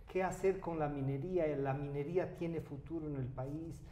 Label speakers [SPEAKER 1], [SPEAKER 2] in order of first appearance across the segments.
[SPEAKER 1] qué hacer con la minería. La minería tiene futuro en el país,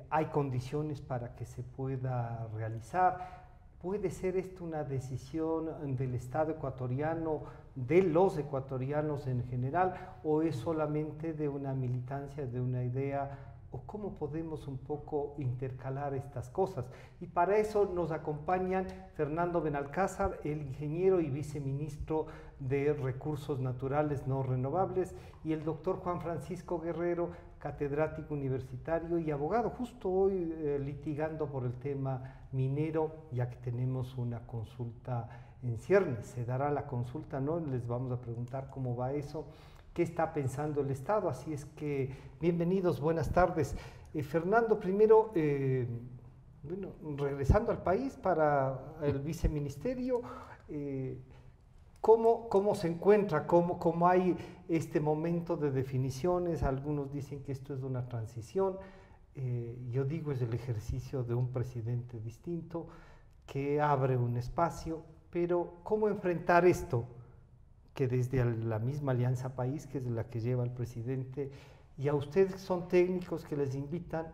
[SPEAKER 1] hay condiciones para que se pueda realizar. ¿Puede ser esto una decisión del Estado ecuatoriano, de los ecuatorianos en general, o es solamente de una militancia, de una idea? ¿O cómo podemos un poco intercalar estas cosas? Y para eso nos acompañan Fernando Benalcázar, el ingeniero y viceministro de Recursos Naturales No Renovables, y el doctor Juan Francisco Guerrero, catedrático universitario y abogado, justo hoy litigando por el tema minero, ya que tenemos una consulta en ciernes. Se dará la consulta, ¿no? Les vamos a preguntar cómo va eso, qué está pensando el Estado. Así es que, bienvenidos, buenas tardes. Fernando, primero, bueno, regresando al país para el viceministerio, ¿cómo se encuentra? ¿Cómo hay este momento de definiciones? Algunos dicen que esto es una transición. Yo digo, es el ejercicio de un presidente distinto que abre un espacio, pero ¿cómo enfrentar esto? Que desde la misma Alianza País, que es la que lleva el presidente, y a ustedes que son técnicos que les invitan,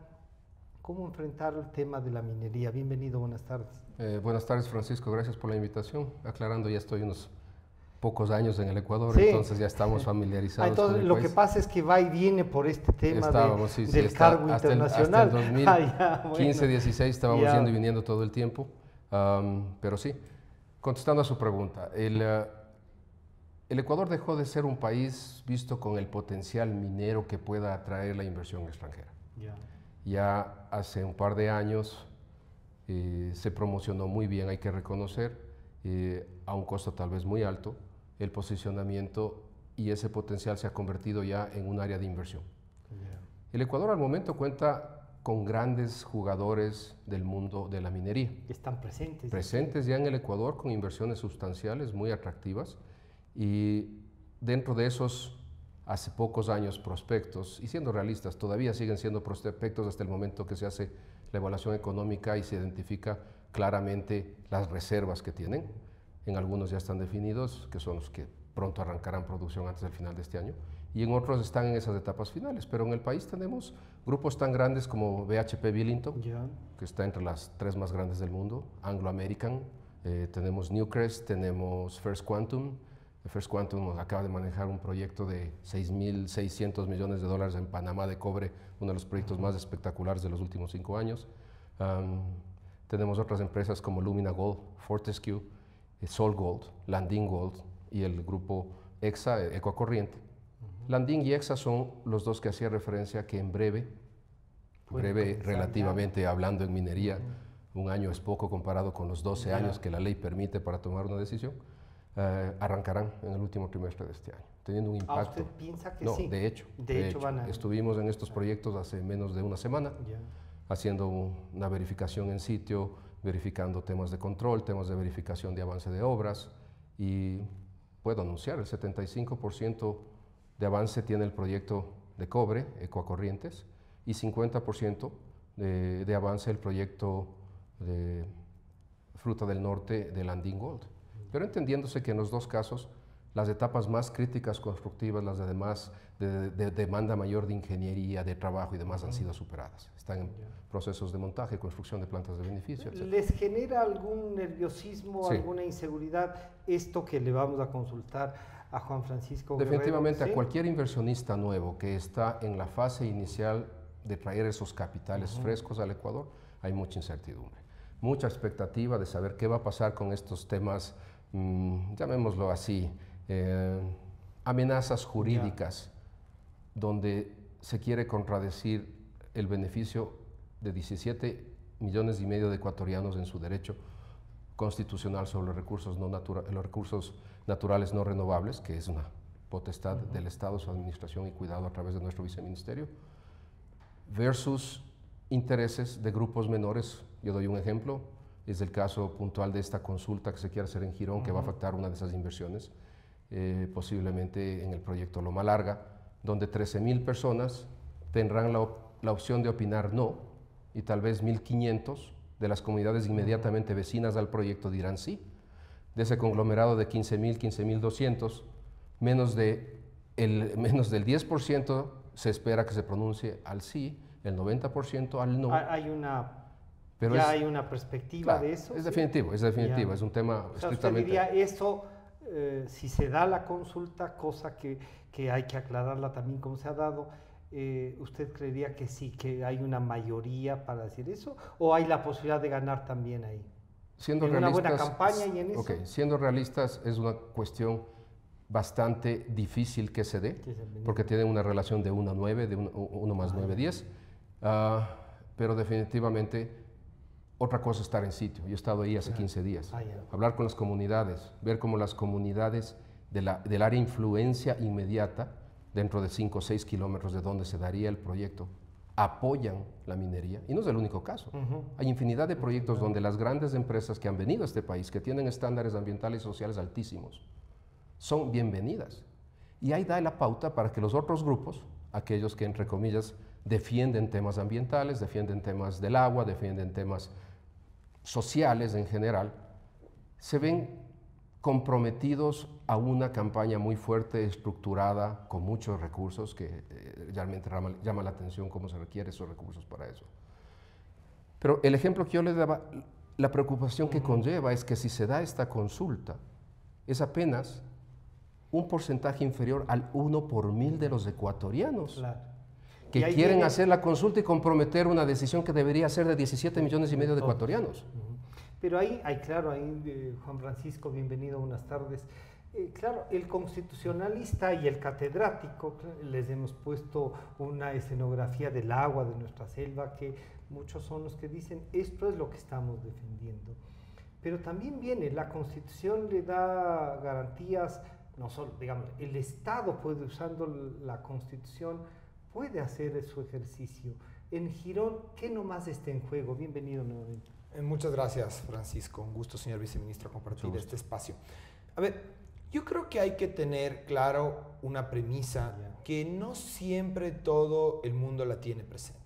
[SPEAKER 1] ¿cómo enfrentar el tema de la minería? Bienvenido, buenas tardes.
[SPEAKER 2] Buenas tardes, Francisco, gracias por la invitación. Aclarando, ya estoy unos pocos años en el Ecuador,
[SPEAKER 1] sí.
[SPEAKER 2] Entonces ya estamos familiarizados.
[SPEAKER 1] Entonces,
[SPEAKER 2] con el
[SPEAKER 1] lo
[SPEAKER 2] país.
[SPEAKER 1] Que pasa es que va y viene por este tema del cargo internacional.
[SPEAKER 2] Hasta el 2015, 16 estábamos yendo y viniendo todo el tiempo, pero sí, contestando a su pregunta, el Ecuador dejó de ser un país visto con el potencial minero que pueda atraer la inversión extranjera. Ya hace un par de años se promocionó muy bien, hay que reconocer, a un costo tal vez muy alto, el posicionamiento, y ese potencial se ha convertido ya en un área de inversión. El Ecuador al momento cuenta con grandes jugadores del mundo de la minería.
[SPEAKER 1] Están presentes.
[SPEAKER 2] Presentes ya en el Ecuador con inversiones sustanciales muy atractivas, y dentro de esos hace pocos años prospectos, y siendo realistas, todavía siguen siendo prospectos hasta el momento que se hace la evaluación económica y se identifica claramente las reservas que tienen. En algunos ya están definidos, que son los que pronto arrancarán producción antes del final de este año, y en otros están en esas etapas finales. Pero en el país tenemos grupos tan grandes como BHP Billiton, que está entre las 3 más grandes del mundo, Anglo American, tenemos Newcrest, tenemos First Quantum. First Quantum acaba de manejar un proyecto de $6.600 millones en Panamá de cobre, uno de los proyectos más espectaculares de los últimos 5 años. Tenemos otras empresas como Lumina Gold, Fortescue, Sol Gold, Lundin Gold y el grupo EXA, Ecocorriente. Lundin y EXA son los dos que hacía referencia que en breve relativamente hablando en minería, un año es poco comparado con los 12 años que la ley permite para tomar una decisión, arrancarán en el último trimestre de este año, teniendo un impacto.
[SPEAKER 1] ¿Usted piensa que
[SPEAKER 2] no,
[SPEAKER 1] sí?
[SPEAKER 2] De hecho, estuvimos en estos proyectos hace menos de una semana, haciendo una verificación en sitio, verificando temas de control, temas de verificación de avance de obras, y puedo anunciar, el 75% de avance tiene el proyecto de cobre, Ecocorrientes, y 50% de avance el proyecto de Fruta del Norte de Lundin Gold. Pero entendiéndose que en los dos casos las etapas más críticas constructivas, las de demanda mayor de ingeniería, de trabajo y demás han sido superadas. Están en procesos de montaje, construcción de plantas de beneficio, etc.
[SPEAKER 1] ¿Les genera algún nerviosismo, alguna inseguridad esto que le vamos a consultar a Juan Francisco Guerrero?
[SPEAKER 2] Definitivamente, a cualquier inversionista nuevo que está en la fase inicial de traer esos capitales frescos al Ecuador, hay mucha incertidumbre, mucha expectativa de saber qué va a pasar con estos temas, llamémoslo así, amenazas jurídicas, donde se quiere contradecir el beneficio de 17,5 millones de ecuatorianos en su derecho constitucional sobre los recursos naturales no renovables, que es una potestad del Estado, su administración y cuidado a través de nuestro viceministerio, versus intereses de grupos menores. Yo doy un ejemplo, es el caso puntual de esta consulta que se quiere hacer en Girón, que va a afectar una de esas inversiones, posiblemente en el proyecto Loma Larga, donde 13,000 personas tendrán la opción de opinar no, y tal vez 1.500 de las comunidades inmediatamente vecinas al proyecto dirán sí. De ese conglomerado de 15,000, 15,200, menos de menos del 10% se espera que se pronuncie al sí, el 90% al no.
[SPEAKER 1] Hay una perspectiva
[SPEAKER 2] claro,
[SPEAKER 1] de eso.
[SPEAKER 2] Es definitivo, es definitivo,
[SPEAKER 1] Ya.
[SPEAKER 2] es un tema
[SPEAKER 1] O sea,
[SPEAKER 2] estrictamente...
[SPEAKER 1] usted diría eso, si se da la consulta, cosa que hay que aclararla también como se ha dado, ¿usted creería que sí, que hay una mayoría para decir eso? ¿O hay la posibilidad de ganar también ahí?
[SPEAKER 2] Siendo
[SPEAKER 1] ¿En
[SPEAKER 2] realistas,
[SPEAKER 1] una buena campaña y en eso?
[SPEAKER 2] Ok, siendo realistas es una cuestión bastante difícil que se dé, porque tienen una relación de 1 a 9, de 1 más 9, 10, pero definitivamente otra cosa es estar en sitio. Yo he estado ahí hace 15 días, hablar con las comunidades, ver cómo las comunidades del área de influencia inmediata, dentro de 5 o 6 kilómetros de donde se daría el proyecto, apoyan la minería, y no es el único caso. Hay infinidad de proyectos donde las grandes empresas que han venido a este país, que tienen estándares ambientales y sociales altísimos, son bienvenidas. Y ahí da la pauta para que los otros grupos, aquellos que entre comillas defienden temas ambientales, defienden temas del agua, defienden temas sociales en general, se ven comprometidos a una campaña muy fuerte, estructurada, con muchos recursos, que realmente llama la atención cómo se requieren esos recursos para eso. Pero el ejemplo que yo les daba, la preocupación que conlleva es que si se da esta consulta, es apenas un porcentaje inferior al 1 por 1000 de los ecuatorianos,
[SPEAKER 1] Claro.
[SPEAKER 2] que quieren hacer la consulta y comprometer una decisión que debería ser de 17,5 millones de ecuatorianos.
[SPEAKER 1] Pero claro, Juan Francisco, bienvenido, buenas tardes. Claro, el constitucionalista y el catedrático, les hemos puesto una escenografía del agua, de nuestra selva, que muchos son los que dicen, esto es lo que estamos defendiendo. Pero también la Constitución le da garantías, no solo, digamos, el Estado puede, usando la Constitución, puede hacer su ejercicio. En Girón, ¿qué nomás está en juego? Bienvenido nuevamente.
[SPEAKER 3] Muchas gracias, Francisco. Un gusto, señor viceministro, compartir este espacio. A ver, yo creo que hay que tener claro una premisa que no siempre todo el mundo la tiene presente.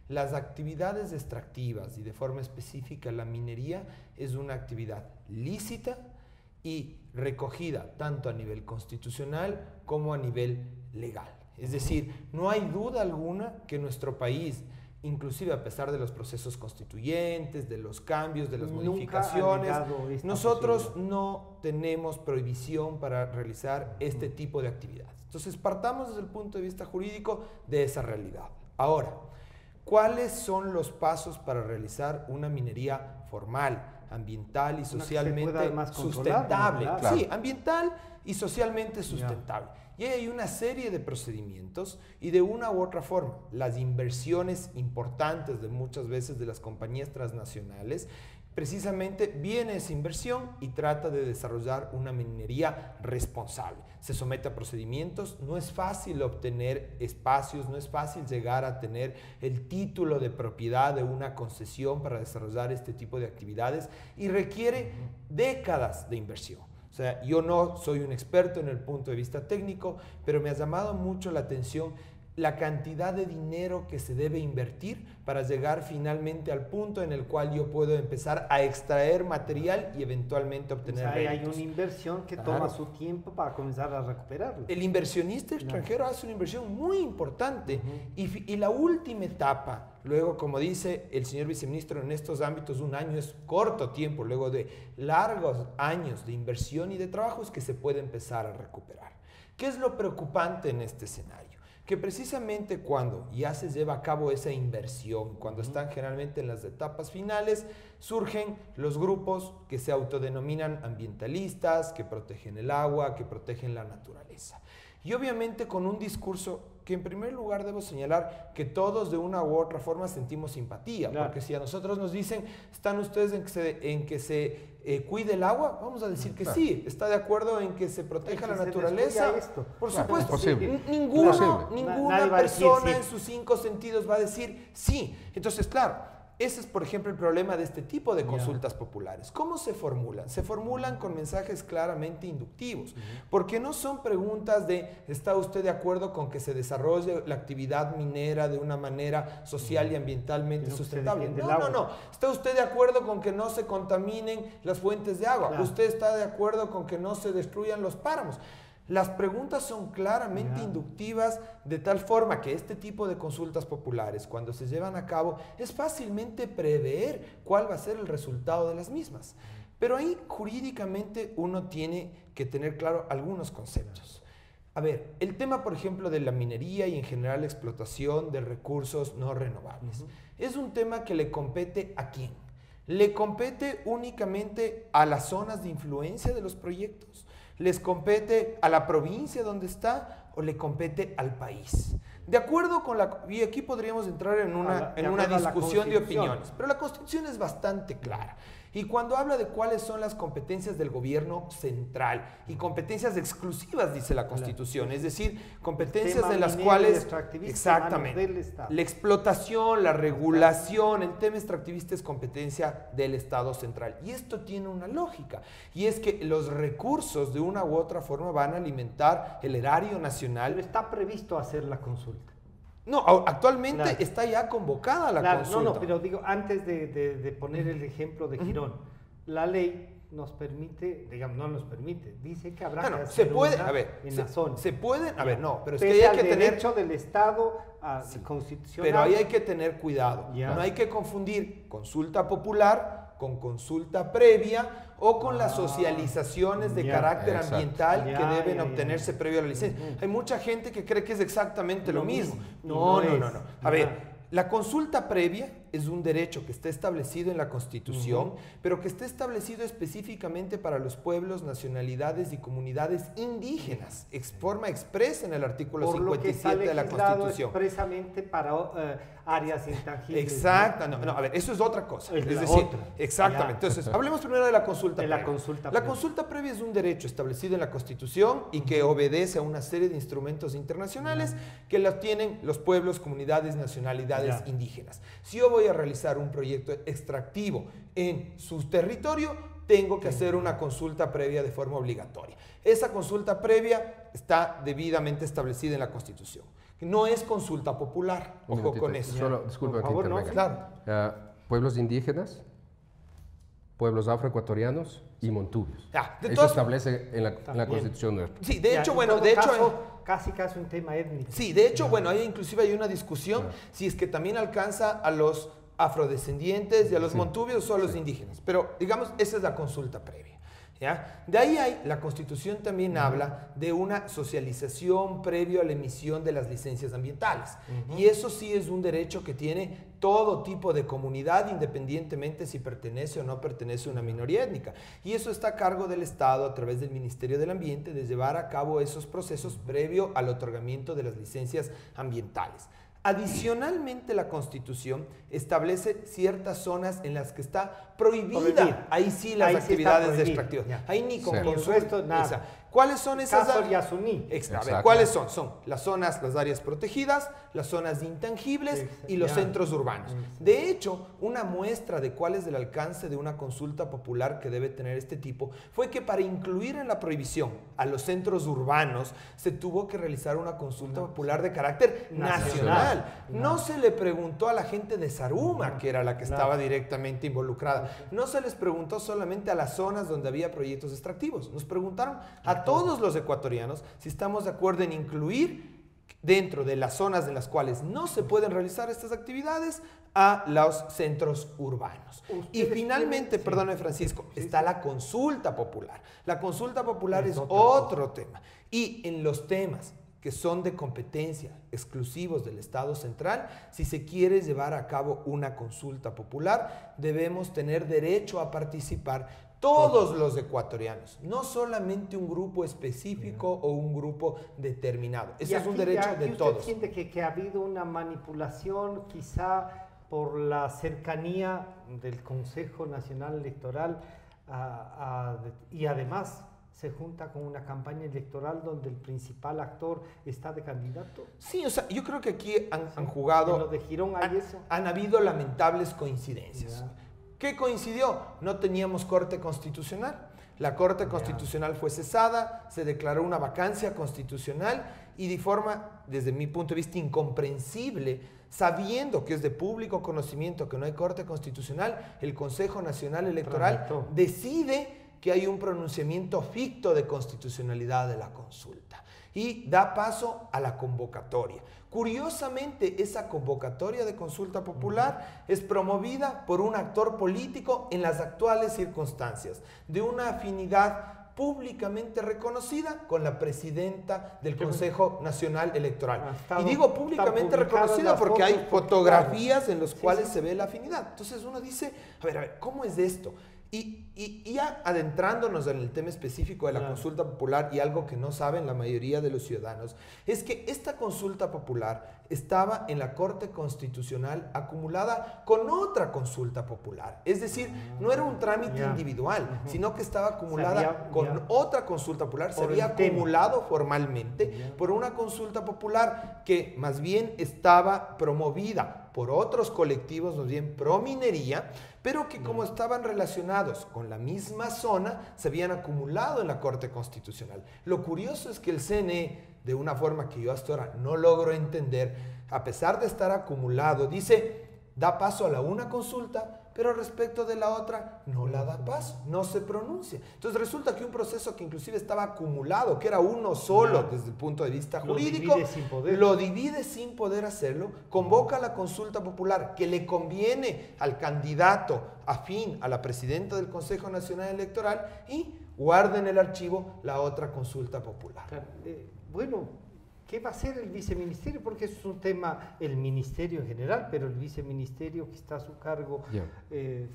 [SPEAKER 3] Las actividades extractivas y de forma específica la minería es una actividad lícita y recogida tanto a nivel constitucional como a nivel legal. Es decir, no hay duda alguna que nuestro país, inclusive a pesar de los procesos constituyentes, de los cambios, de las modificaciones, nosotros no tenemos prohibición para realizar este tipo de actividades. Entonces, partamos desde el punto de vista jurídico de esa realidad. Ahora, ¿cuáles son los pasos para realizar una minería formal, ambiental y socialmente sustentable?
[SPEAKER 2] Claro.
[SPEAKER 3] Sí, ambiental y socialmente sustentable. Y hay una serie de procedimientos y de una u otra forma, las inversiones importantes de muchas veces de las compañías transnacionales, precisamente viene esa inversión y trata de desarrollar una minería responsable. Se somete a procedimientos, no es fácil obtener espacios, no es fácil llegar a tener el título de propiedad de una concesión para desarrollar este tipo de actividades y requiere décadas de inversión. O sea, yo no soy un experto en el punto de vista técnico, pero me ha llamado mucho la atención la cantidad de dinero que se debe invertir para llegar finalmente al punto en el cual yo puedo empezar a extraer material y eventualmente obtener réditos.
[SPEAKER 1] Hay una inversión que toma su tiempo para comenzar a recuperarlo.
[SPEAKER 3] El inversionista extranjero hace una inversión muy importante y la última etapa, luego, como dice el señor viceministro, en estos ámbitos 1 año es corto tiempo, luego de largos años de inversión y de trabajos que se puede empezar a recuperar. ¿Qué es lo preocupante en este escenario? Que precisamente cuando ya se lleva a cabo esa inversión, cuando están generalmente en las etapas finales, surgen los grupos que se autodenominan ambientalistas, que protegen el agua, que protegen la naturaleza. Y obviamente con un discurso que en primer lugar debo señalar que todos de una u otra forma sentimos simpatía, porque si a nosotros nos dicen, ¿están ustedes en que se cuide el agua? Vamos a decir que sí. ¿Está de acuerdo en que se proteja la naturaleza? Por supuesto. Ninguna persona en sus 5 sentidos va a decir sí. Entonces, claro, ese es, por ejemplo, el problema de este tipo de consultas populares. ¿Cómo se formulan? Se formulan con mensajes claramente inductivos, porque no son preguntas de ¿está usted de acuerdo con que se desarrolle la actividad minera de una manera social y ambientalmente sustentable? No. ¿Está usted de acuerdo con que no se contaminen las fuentes de agua? ¿Usted está de acuerdo con que no se destruyan los páramos? Las preguntas son claramente inductivas, de tal forma que este tipo de consultas populares, cuando se llevan a cabo, es fácilmente prever cuál va a ser el resultado de las mismas. Pero ahí jurídicamente uno tiene que tener claro algunos conceptos. A ver, el tema, por ejemplo, de la minería y en general la explotación de recursos no renovables, es un tema que le compete ¿a quién? ¿Le compete únicamente a las zonas de influencia de los proyectos? ¿Les compete a la provincia donde está o le compete al país? De acuerdo con la... Y aquí podríamos entrar en una discusión de opiniones, pero la Constitución es bastante clara. Y cuando habla de cuáles son las competencias del gobierno central y competencias exclusivas, dice la Constitución, es decir, competencias de las cuales... Exactamente. La explotación, la regulación, el tema extractivista es competencia del Estado central. Y esto tiene una lógica, y es que los recursos de una u otra forma van a alimentar el erario nacional.
[SPEAKER 1] Pero está previsto hacer la consulta.
[SPEAKER 3] No, actualmente está ya convocada la consulta.
[SPEAKER 1] No, pero digo, antes de poner el ejemplo de Girón, la ley nos permite, digamos, no nos permite, dice que habrá que hacer en la zona.
[SPEAKER 3] Se puede, pero es
[SPEAKER 1] que
[SPEAKER 3] hay que tener...
[SPEAKER 1] derecho del Estado constitucional.
[SPEAKER 3] Pero ahí hay que tener cuidado.
[SPEAKER 1] Ya.
[SPEAKER 3] No hay que confundir consulta popular con consulta previa o con las socializaciones de carácter ambiental que deben obtenerse previo a la licencia. Hay mucha gente que cree que es exactamente lo mismo. No. A ver, la consulta previa es un derecho que está establecido en la Constitución, pero que está establecido específicamente para los pueblos, nacionalidades y comunidades indígenas, forma expresa en el artículo 57 de la Constitución.
[SPEAKER 1] Expresamente para áreas intangibles.
[SPEAKER 3] Exacto, a ver, eso es otra cosa. Es decir, exactamente. Entonces, hablemos primero de la consulta previa. La consulta previa es un derecho establecido en la Constitución y que obedece a una serie de instrumentos internacionales que la tienen los pueblos, comunidades, nacionalidades indígenas. Si yo voy a realizar un proyecto extractivo en su territorio, tengo que hacer una consulta previa de forma obligatoria. Esa consulta previa está debidamente establecida en la Constitución. No es consulta popular, ojo con eso.
[SPEAKER 2] Solo, disculpa que intervenga. Pueblos indígenas, pueblos afroecuatorianos y montubios. Eso establece en la Constitución nuestra.
[SPEAKER 3] Sí, de hecho,
[SPEAKER 1] casi un tema étnico.
[SPEAKER 3] Sí, de hecho, inclusive hay una discusión si es que también alcanza a los afrodescendientes y a los montubios o a los indígenas. Pero, digamos, esa es la consulta previa. ¿Ya? De ahí la Constitución también habla de una socialización previo a la emisión de las licencias ambientales. Y eso sí es un derecho que tiene todo tipo de comunidad, independientemente si pertenece o no pertenece a una minoría étnica. Y eso está a cargo del Estado a través del Ministerio del Ambiente de llevar a cabo esos procesos previo al otorgamiento de las licencias ambientales. Adicionalmente, la Constitución establece ciertas zonas en las que está prohibida. Ahí sí las actividades extractivas. Ahí ni con consulta, nada. ¿Cuáles son esas áreas? ¿Cuáles son? Son las zonas, las áreas protegidas, las zonas intangibles y los centros urbanos. De hecho, una muestra de cuál es el alcance de una consulta popular que debe tener este tipo fue que para incluir en la prohibición a los centros urbanos se tuvo que realizar una consulta popular de carácter nacional. No se le preguntó a la gente de Zaruma, que era la que estaba directamente involucrada. No se les preguntó solamente a las zonas donde había proyectos extractivos. Nos preguntaron a todos los ecuatorianos si estamos de acuerdo en incluir dentro de las zonas en las cuales no se pueden realizar estas actividades a los centros urbanos. Y finalmente, perdóname Francisco, está la consulta popular. La consulta popular es otro tema. Y en los temas que son de competencia exclusivos del Estado central, si se quiere llevar a cabo una consulta popular, debemos tener derecho a participar todos los ecuatorianos, no solamente un grupo específico o un grupo determinado. Ese es un derecho de todos.
[SPEAKER 1] ¿Usted siente que ha habido una manipulación quizá por la cercanía del Consejo Nacional Electoral y además se junta con una campaña electoral donde el principal actor está de candidato?
[SPEAKER 3] Sí, o sea, yo creo que aquí han jugado...
[SPEAKER 1] En lo de Girón hay eso.
[SPEAKER 3] Han habido lamentables coincidencias. ¿Qué coincidió? No teníamos Corte Constitucional. La Corte Constitucional fue cesada, se declaró una vacancia constitucional y de forma, desde mi punto de vista, incomprensible, sabiendo que es de público conocimiento que no hay Corte Constitucional, el Consejo Nacional Electoral decide que hay un pronunciamiento ficto de constitucionalidad de la consulta y da paso a la convocatoria. Curiosamente, esa convocatoria de consulta popular es promovida por un actor político en las actuales circunstancias, de una afinidad públicamente reconocida con la presidenta del Consejo Nacional Electoral. Y digo públicamente reconocida porque hay fotografías en las cuales se ve la afinidad. Entonces uno dice, a ver, ¿cómo es esto? Y ya adentrándonos en el tema específico de la consulta popular, y algo que no saben la mayoría de los ciudadanos, es que esta consulta popular estaba en la Corte Constitucional acumulada con otra consulta popular. Es decir, no era un trámite individual, sino que estaba acumulada con otra consulta popular, se había acumulado formalmente por una consulta popular que más bien estaba promovida por otros colectivos, más bien pro minería, pero que como estaban relacionados con la misma zona, se habían acumulado en la Corte Constitucional. Lo curioso es que el CNE, de una forma que yo hasta ahora no logro entender, a pesar de estar acumulado, dice, da paso a la una consulta, pero respecto de la otra no la da paso, no se pronuncia. Entonces resulta que un proceso que inclusive estaba acumulado, que era uno solo desde el punto de vista jurídico, lo divide sin poder hacerlo, convoca a la consulta popular que le conviene al candidato afín a la presidenta del Consejo Nacional Electoral y guarda en el archivo la otra consulta popular.
[SPEAKER 1] Bueno, ¿qué va a hacer el viceministerio? Porque eso es un tema, el ministerio en general, pero el viceministerio que está a su cargo,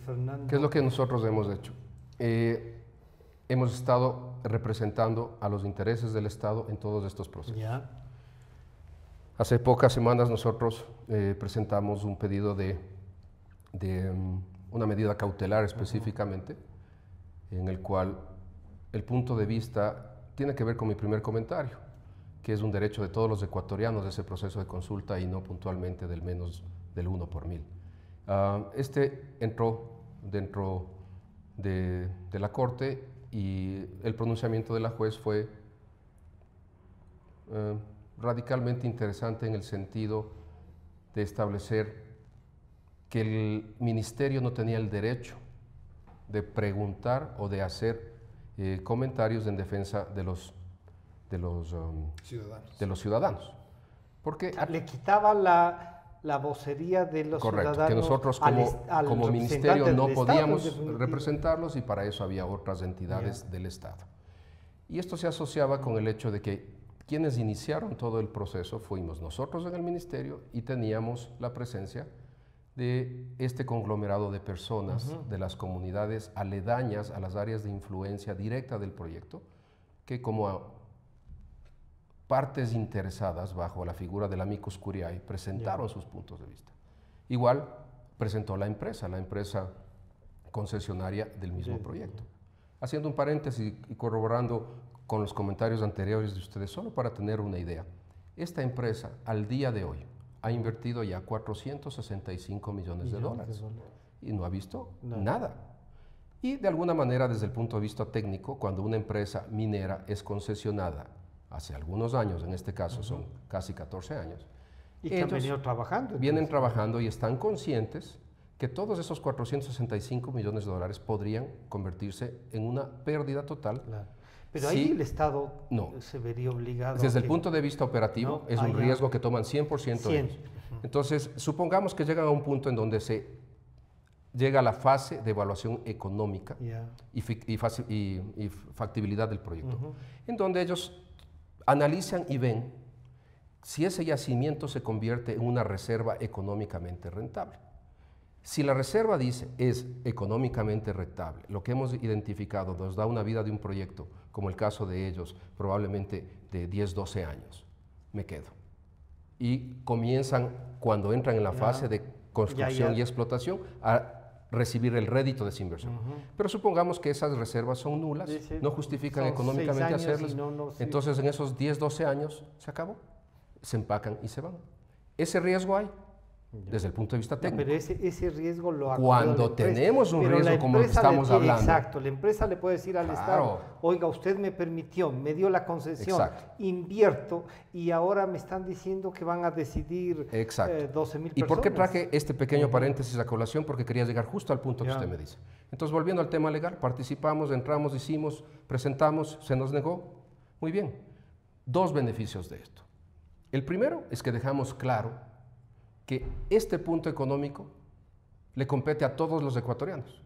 [SPEAKER 1] Fernando.
[SPEAKER 2] ¿Qué es lo que nosotros hemos hecho? Hemos estado representando a los intereses del Estado en todos estos procesos. Hace pocas semanas nosotros presentamos un pedido de una medida cautelar específicamente, en el cual el punto de vista tiene que ver con mi primer comentario, que es un derecho de todos los ecuatorianos de ese proceso de consulta y no puntualmente del menos del 1 por 1000. Este entró dentro de la Corte y el pronunciamiento de la juez fue radicalmente interesante en el sentido de establecer que el ministerio no tenía el derecho de preguntar o de hacer comentarios en defensa de los ciudadanos. Porque
[SPEAKER 1] le quitaba la vocería de los ciudadanos.
[SPEAKER 2] Correcto, que nosotros como ministerio no podíamos representarlos y para eso había otras entidades del Estado. Y esto se asociaba con el hecho de que quienes iniciaron todo el proceso fuimos nosotros en el ministerio y teníamos la presencia de este conglomerado de personas de las comunidades aledañas a las áreas de influencia directa del proyecto, que como partes interesadas bajo la figura del amicus curiae presentaron sus puntos de vista. Igual presentó la empresa concesionaria del mismo proyecto. Haciendo un paréntesis y corroborando con los comentarios anteriores de ustedes, solo para tener una idea, esta empresa al día de hoy ha invertido ya 465 millones de dólares y no ha visto nada. Y de alguna manera, desde el punto de vista técnico, cuando una empresa minera es concesionada hace algunos años, en este caso son casi 14 años,
[SPEAKER 1] y que han venido trabajando.
[SPEAKER 2] Vienen trabajando y están conscientes que todos esos 465 millones de dólares podrían convertirse en una pérdida total.
[SPEAKER 1] Pero ahí el Estado se vería obligado.
[SPEAKER 2] Desde el punto de vista operativo, es un riesgo que toman 100% ellos. Entonces, supongamos que llegan a un punto en donde se llega a la fase de evaluación económica y factibilidad del proyecto, en donde ellos analizan y ven si ese yacimiento se convierte en una reserva económicamente rentable. Si la reserva dice es económicamente rentable, lo que hemos identificado nos da una vida de un proyecto, como el caso de ellos, probablemente de 10, 12 años, me quedo. Y comienzan, cuando entran en la fase de construcción y explotación, a recibir el rédito de esa inversión. Pero supongamos que esas reservas son nulas, no justifican económicamente hacerlas, entonces en esos 10, 12 años se acabó, se empacan y se van. Ese riesgo hay. desde el punto de vista técnico.
[SPEAKER 1] Pero ese riesgo lo ha
[SPEAKER 2] Cuando tenemos un riesgo como el que estamos hablando.
[SPEAKER 1] Exacto, la empresa le puede decir al Estado, oiga, usted me permitió, me dio la concesión, invierto y ahora me están diciendo que van a decidir 12.000 personas.
[SPEAKER 2] ¿Y por qué traje este pequeño paréntesis a colación? Porque quería llegar justo al punto que usted me dice. Entonces, volviendo al tema legal, participamos, entramos, hicimos, presentamos, se nos negó. Muy bien. Dos beneficios de esto. El primero es que dejamos claro que este punto económico le compete a todos los ecuatorianos.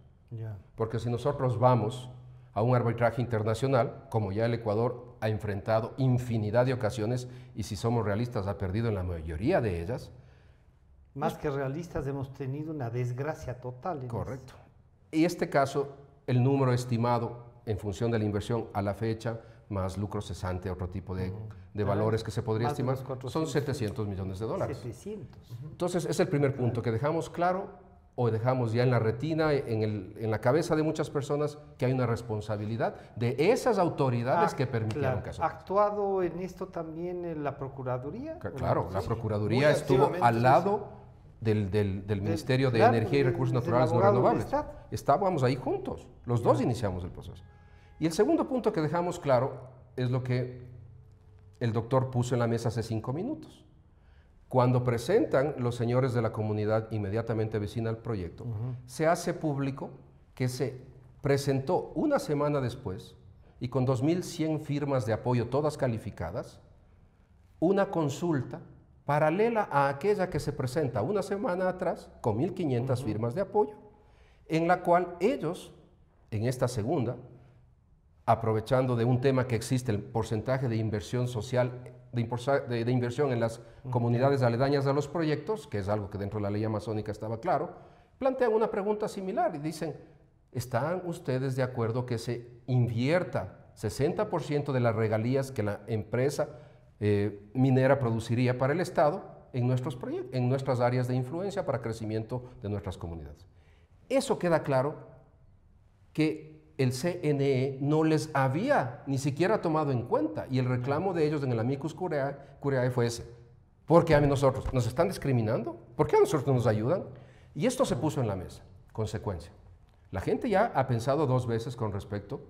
[SPEAKER 2] Porque si nosotros vamos a un arbitraje internacional, como ya el Ecuador ha enfrentado infinidad de ocasiones, y si somos realistas ha perdido en la mayoría de ellas.
[SPEAKER 1] Más que realistas hemos tenido una desgracia total.
[SPEAKER 2] Correcto. Y este caso, el número estimado en función de la inversión a la fecha, más lucro cesante, otro tipo de valores que se podría estimar, son 700 millones de dólares.
[SPEAKER 1] 700.
[SPEAKER 2] Entonces, es el primer punto, que dejamos claro o dejamos ya en la retina, en la cabeza de muchas personas, que hay una responsabilidad de esas autoridades que permitieron que eso pase.
[SPEAKER 1] ¿Ha actuado en esto también la Procuraduría?
[SPEAKER 2] Claro, la Procuraduría estuvo al lado del Ministerio de Energía y Recursos Naturales no Renovables. Estábamos ahí juntos, los dos iniciamos el proceso. Y el segundo punto que dejamos claro es lo que el doctor puso en la mesa hace 5 minutos. Cuando presentan los señores de la comunidad inmediatamente vecina al proyecto, se hace público que se presentó una semana después y con 2.100 firmas de apoyo, todas calificadas, una consulta paralela a aquella que se presenta una semana atrás con 1.500 firmas de apoyo, en la cual ellos, en esta segunda, aprovechando de un tema que existe, el porcentaje de inversión social, de inversión en las comunidades aledañas a los proyectos, que es algo que dentro de la ley amazónica estaba claro, plantean una pregunta similar y dicen, ¿están ustedes de acuerdo que se invierta 60% de las regalías que la empresa minera produciría para el Estado en nuestros proyectos, en nuestras áreas de influencia para crecimiento de nuestras comunidades? Eso queda claro que el CNE no les había ni siquiera tomado en cuenta, y el reclamo de ellos en el amicus curiae fue ese. ¿Por qué a nosotros nos están discriminando? ¿Por qué a nosotros no nos ayudan? Y esto se puso en la mesa. Consecuencia, la gente ya ha pensado 2 veces con respecto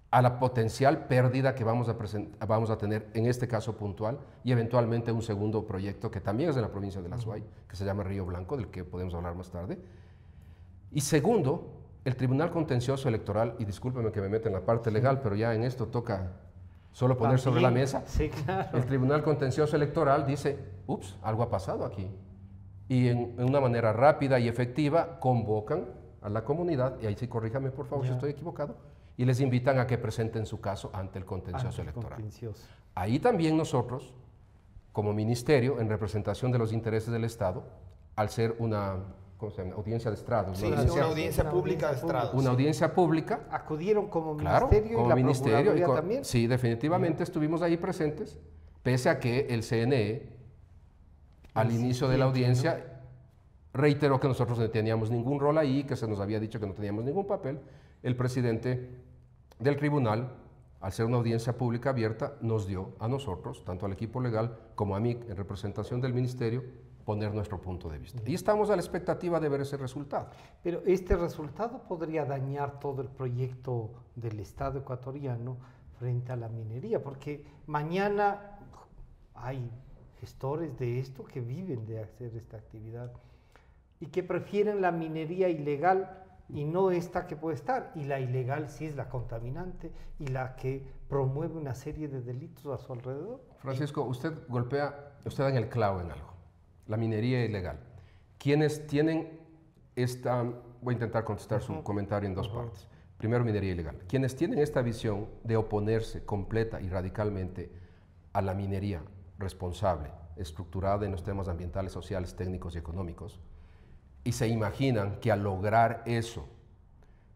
[SPEAKER 2] a la potencial pérdida que vamos a tener en este caso puntual, y eventualmente un segundo proyecto que también es de la provincia de La Suay, que se llama Río Blanco, del que podemos hablar más tarde. Y segundo, el Tribunal Contencioso Electoral, y discúlpeme que me meta en la parte legal, pero ya en esto toca solo poner sobre la mesa.
[SPEAKER 1] Sí, claro.
[SPEAKER 2] El Tribunal Contencioso Electoral dice, ups, algo ha pasado aquí. Y en una manera rápida y efectiva convocan a la comunidad, y ahí sí corríjame por favor si estoy equivocado, y les invitan a que presenten su caso ante el Contencioso Electoral. Ahí también nosotros, como ministerio, en representación de los intereses del Estado, al ser una audiencia de estrados.
[SPEAKER 3] Sí, una audiencia pública de estrados.
[SPEAKER 2] Una audiencia pública.
[SPEAKER 1] Acudieron como
[SPEAKER 2] claro,
[SPEAKER 1] ministerio
[SPEAKER 2] como
[SPEAKER 1] y la
[SPEAKER 2] ministerio,
[SPEAKER 1] Procuraduría también.
[SPEAKER 2] Sí, definitivamente estuvimos ahí presentes, pese a que el CNE, al inicio de la audiencia, reiteró que nosotros no teníamos ningún rol ahí, que se nos había dicho que no teníamos ningún papel. El presidente del tribunal, al ser una audiencia pública abierta, nos dio a nosotros, tanto al equipo legal como a mí, en representación del ministerio, poner nuestro punto de vista. Y estamos a la expectativa de ver ese resultado.
[SPEAKER 1] Pero este resultado podría dañar todo el proyecto del Estado ecuatoriano frente a la minería, porque mañana hay gestores de esto que viven de hacer esta actividad y que prefieren la minería ilegal y no esta que puede estar. Y la ilegal sí es la contaminante y la que promueve una serie de delitos a su alrededor.
[SPEAKER 2] Francisco, usted da en el clavo en algo. La minería ilegal. Quienes tienen esta, voy a intentar contestar su comentario en 2 partes. Primero, minería ilegal. Quienes tienen esta visión de oponerse completa y radicalmente a la minería responsable, estructurada en los temas ambientales, sociales, técnicos y económicos, y se imaginan que al lograr eso,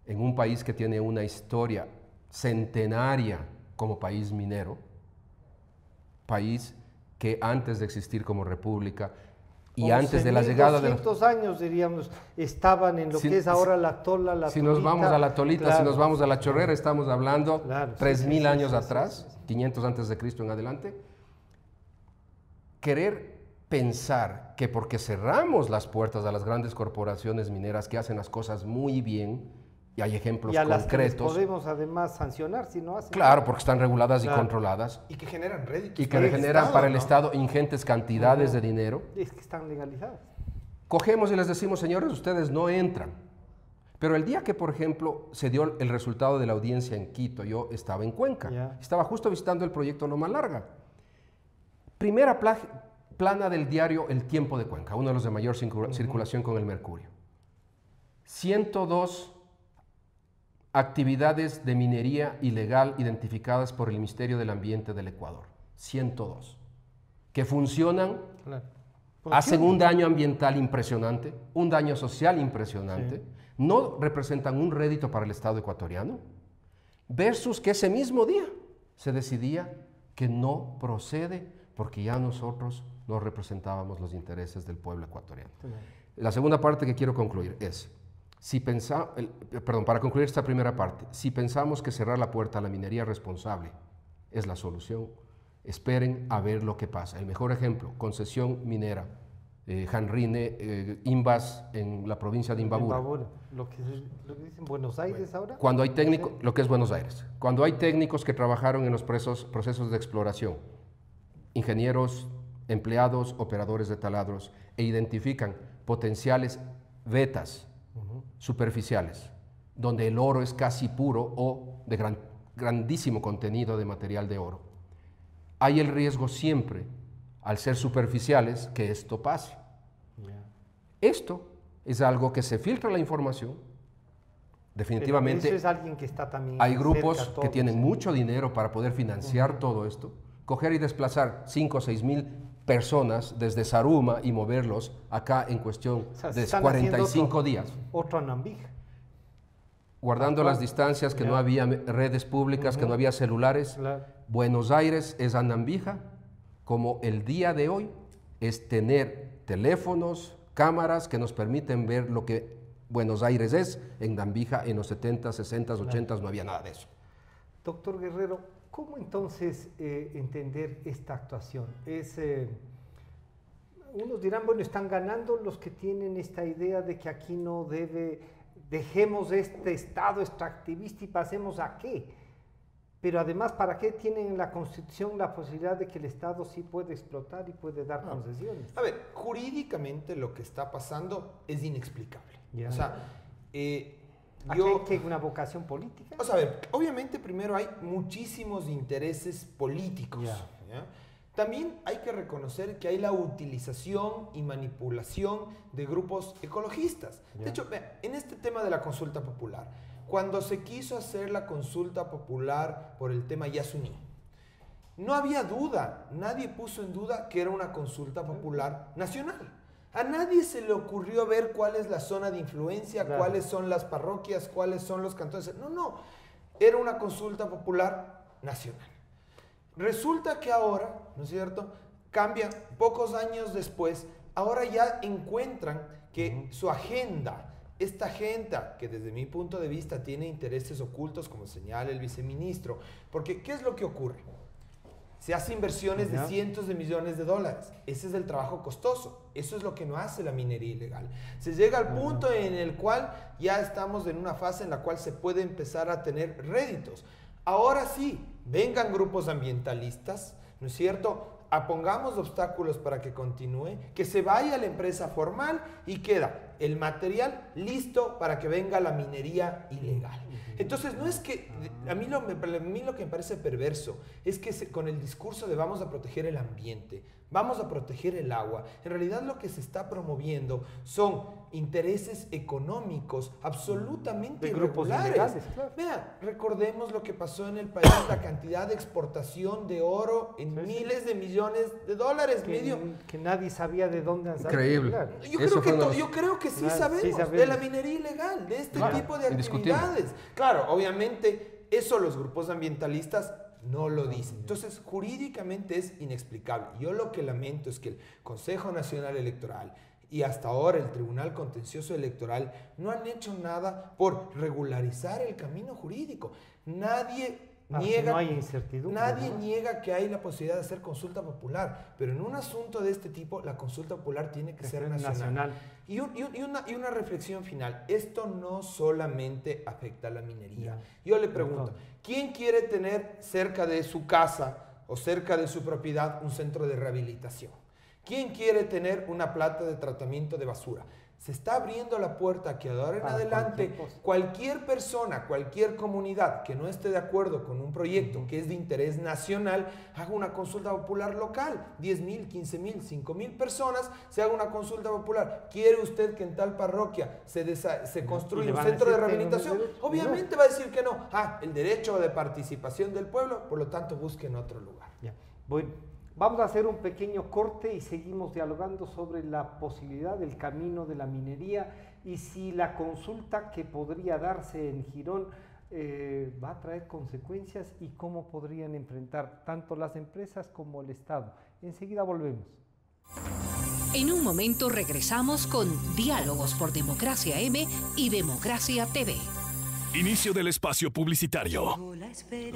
[SPEAKER 2] en un país que tiene una historia centenaria como país minero, país que antes de existir como república y antes de la llegada de los
[SPEAKER 1] 200 años, diríamos, estaban en lo que es ahora la Tola, la
[SPEAKER 2] Si
[SPEAKER 1] Tolita,
[SPEAKER 2] nos vamos a la Tolita,
[SPEAKER 1] claro,
[SPEAKER 2] si nos vamos a la Chorrera, estamos hablando 3.000 años atrás, 500 antes de Cristo en adelante. Querer pensar que porque cerramos las puertas a las grandes corporaciones mineras que hacen las cosas muy bien, y hay ejemplos
[SPEAKER 1] y a las
[SPEAKER 2] concretos.
[SPEAKER 1] que les podemos además sancionar si no hacen.
[SPEAKER 2] Claro, porque están reguladas
[SPEAKER 1] Claro.
[SPEAKER 2] y controladas.
[SPEAKER 3] Y que generan réditos.
[SPEAKER 2] Y que generan para el
[SPEAKER 3] ¿no?
[SPEAKER 2] Estado ingentes cantidades de dinero.
[SPEAKER 1] Es que están legalizadas.
[SPEAKER 2] Cogemos y les decimos, señores, ustedes no entran. Pero el día que, por ejemplo, se dio el resultado de la audiencia en Quito, yo estaba en Cuenca.
[SPEAKER 1] Ya.
[SPEAKER 2] Estaba justo visitando el proyecto Loma Larga. Primera plana del diario El Tiempo de Cuenca, uno de los de mayor circulación con el mercurio. 102 actividades de minería ilegal identificadas por el Ministerio del Ambiente del Ecuador. 102. Que funcionan,
[SPEAKER 1] Claro.
[SPEAKER 2] hacen un daño ambiental impresionante, un daño social impresionante,
[SPEAKER 1] Sí.
[SPEAKER 2] no representan un rédito para el Estado ecuatoriano, versus que ese mismo día se decidía que no procede porque ya nosotros no representábamos los intereses del pueblo ecuatoriano. La segunda parte que quiero concluir es, para concluir esta primera parte, si pensamos que cerrar la puerta a la minería responsable es la solución, esperen a ver lo que pasa. El mejor ejemplo, concesión minera, Janrine, Imbas en la provincia de Imbabura.
[SPEAKER 1] Lo que dicen Buenos Aires ahora.
[SPEAKER 2] Cuando hay técnicos, lo que es Buenos Aires, cuando hay técnicos que trabajaron en los procesos de exploración, ingenieros, empleados, operadores de taladros, e identifican potenciales vetas superficiales, donde el oro es casi puro o de grandísimo contenido de material de oro. Hay el riesgo siempre, al ser superficiales, que esto pase. Esto es algo que se filtra la información. Definitivamente
[SPEAKER 1] Eso es alguien que está también
[SPEAKER 2] hay grupos
[SPEAKER 1] cerca a
[SPEAKER 2] que
[SPEAKER 1] todos.
[SPEAKER 2] tienen mucho dinero para poder financiar todo esto, coger y desplazar 5 o 6 mil personas desde Zaruma y moverlos acá en cuestión
[SPEAKER 1] O sea,
[SPEAKER 2] de
[SPEAKER 1] están
[SPEAKER 2] 45
[SPEAKER 1] haciendo
[SPEAKER 2] días,
[SPEAKER 1] Otro Anambija.
[SPEAKER 2] guardando las distancias, que no había redes públicas, que no había celulares.
[SPEAKER 1] Claro.
[SPEAKER 2] Buenos Aires es Anambija, como el día de hoy es tener teléfonos, cámaras que nos permiten ver lo que Buenos Aires es. En Nambija en los 70, 60, 80 no había nada de eso.
[SPEAKER 1] Doctor Guerrero, ¿cómo entonces entender esta actuación? Unos dirán, bueno, están ganando los que tienen esta idea de que aquí no dejemos este Estado extractivista y pasemos a qué. Pero además, ¿para qué tienen en la Constitución la posibilidad de que el Estado sí puede explotar y puede dar concesiones?
[SPEAKER 3] A ver, jurídicamente lo que está pasando es inexplicable.
[SPEAKER 1] Ya.
[SPEAKER 3] O sea,
[SPEAKER 1] ¿Aquí hay que una vocación política?
[SPEAKER 3] O sea, a ver, obviamente primero hay muchísimos intereses políticos.
[SPEAKER 1] Ya.
[SPEAKER 3] ¿Ya? También hay que reconocer que hay la utilización y manipulación de grupos ecologistas.
[SPEAKER 1] Ya.
[SPEAKER 3] De hecho, vea, en este tema de la consulta popular, cuando se quiso hacer la consulta popular por el tema Yasuní, no había duda, nadie puso en duda que era una consulta popular nacional. A nadie se le ocurrió ver cuál es la zona de influencia,
[SPEAKER 1] Claro.
[SPEAKER 3] cuáles son las parroquias, cuáles son los cantones. No, era una consulta popular nacional. Resulta que ahora, ¿no es cierto?, cambia pocos años después, ahora ya encuentran que su agenda, esta agenda que desde mi punto de vista tiene intereses ocultos, como señala el viceministro, porque ¿qué es lo que ocurre? Se hace inversiones de cientos de millones de dólares. Ese es el trabajo costoso. Eso es lo que no hace la minería ilegal. Se llega al punto en el cual ya estamos en una fase en la cual se puede empezar a tener réditos. Ahora sí, vengan grupos ambientalistas, ¿no es cierto? Pongamos obstáculos para que continúe, que se vaya a la empresa formal y queda el material listo para que venga la minería ilegal. Entonces, no es que, a mí lo que me parece perverso es que con el discurso de vamos a proteger el ambiente, vamos a proteger el agua, en realidad lo que se está promoviendo son intereses económicos absolutamente
[SPEAKER 1] de grupos
[SPEAKER 3] irregulares.
[SPEAKER 1] ilegales, claro.
[SPEAKER 3] Vean, recordemos lo que pasó en el país, la cantidad de exportación de oro en miles de millones de dólares,
[SPEAKER 1] Que nadie sabía de dónde han salido.
[SPEAKER 2] Increíble.
[SPEAKER 1] Claro.
[SPEAKER 3] Yo creo que sí
[SPEAKER 1] Claro,
[SPEAKER 3] sabemos,
[SPEAKER 1] sí sabemos
[SPEAKER 3] de la minería ilegal, de este tipo de
[SPEAKER 2] indiscutible.
[SPEAKER 3] actividades. Claro, obviamente eso los grupos ambientalistas no lo dicen. Entonces, jurídicamente es inexplicable. Yo lo que lamento es que el Consejo Nacional Electoral y hasta ahora el Tribunal Contencioso Electoral no han hecho nada por regularizar el camino jurídico. Nadie niega,
[SPEAKER 1] no hay incertidumbre.
[SPEAKER 3] Nadie
[SPEAKER 1] ¿no?
[SPEAKER 3] niega que hay la posibilidad de hacer consulta popular, pero en un asunto de este tipo, la consulta popular tiene que ser nacional. Y una reflexión final. Esto no solamente afecta a la minería. Yo le pregunto, ¿quién quiere tener cerca de su casa o cerca de su propiedad un centro de rehabilitación? ¿Quién quiere tener una planta de tratamiento de basura? Se está abriendo la puerta que de ahora en adelante cualquier persona, cualquier comunidad que no esté de acuerdo con un proyecto que es de interés nacional, haga una consulta popular local. 10.000, 15.000, 5.000 personas, se haga una consulta popular. ¿Quiere usted que en tal parroquia se construya un centro de rehabilitación? Obviamente va a decir que no. El derecho de participación del pueblo, por lo tanto busquen otro lugar.
[SPEAKER 1] Ya. Bueno, vamos a hacer un pequeño corte y seguimos dialogando sobre la posibilidad del camino de la minería y si la consulta que podría darse en Girón va a traer consecuencias y cómo podrían enfrentar tanto las empresas como el Estado. Enseguida volvemos.
[SPEAKER 4] En un momento regresamos con Diálogos por Democracia M y Democracia TV.
[SPEAKER 5] Inicio del espacio publicitario.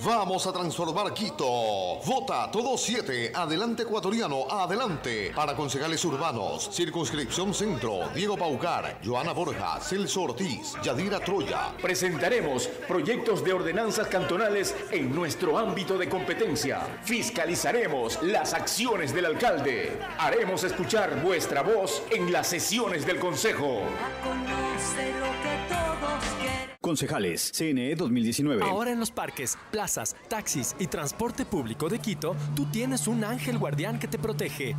[SPEAKER 6] Vamos a transformar Quito. Vota Todo 7. Adelante Ecuatoriano, adelante. Para concejales urbanos, Circunscripción Centro, Diego Paucar, Joana Borja, Celso Ortiz, Yadira Troya.
[SPEAKER 7] Presentaremos proyectos de ordenanzas cantonales en nuestro ámbito de competencia. Fiscalizaremos las acciones del alcalde. Haremos escuchar vuestra voz en las sesiones del Consejo.
[SPEAKER 8] Concejales, CNE 2019.
[SPEAKER 9] Ahora en los parques, plazas, taxis y transporte público de Quito, tú tienes un ángel guardián que te protege.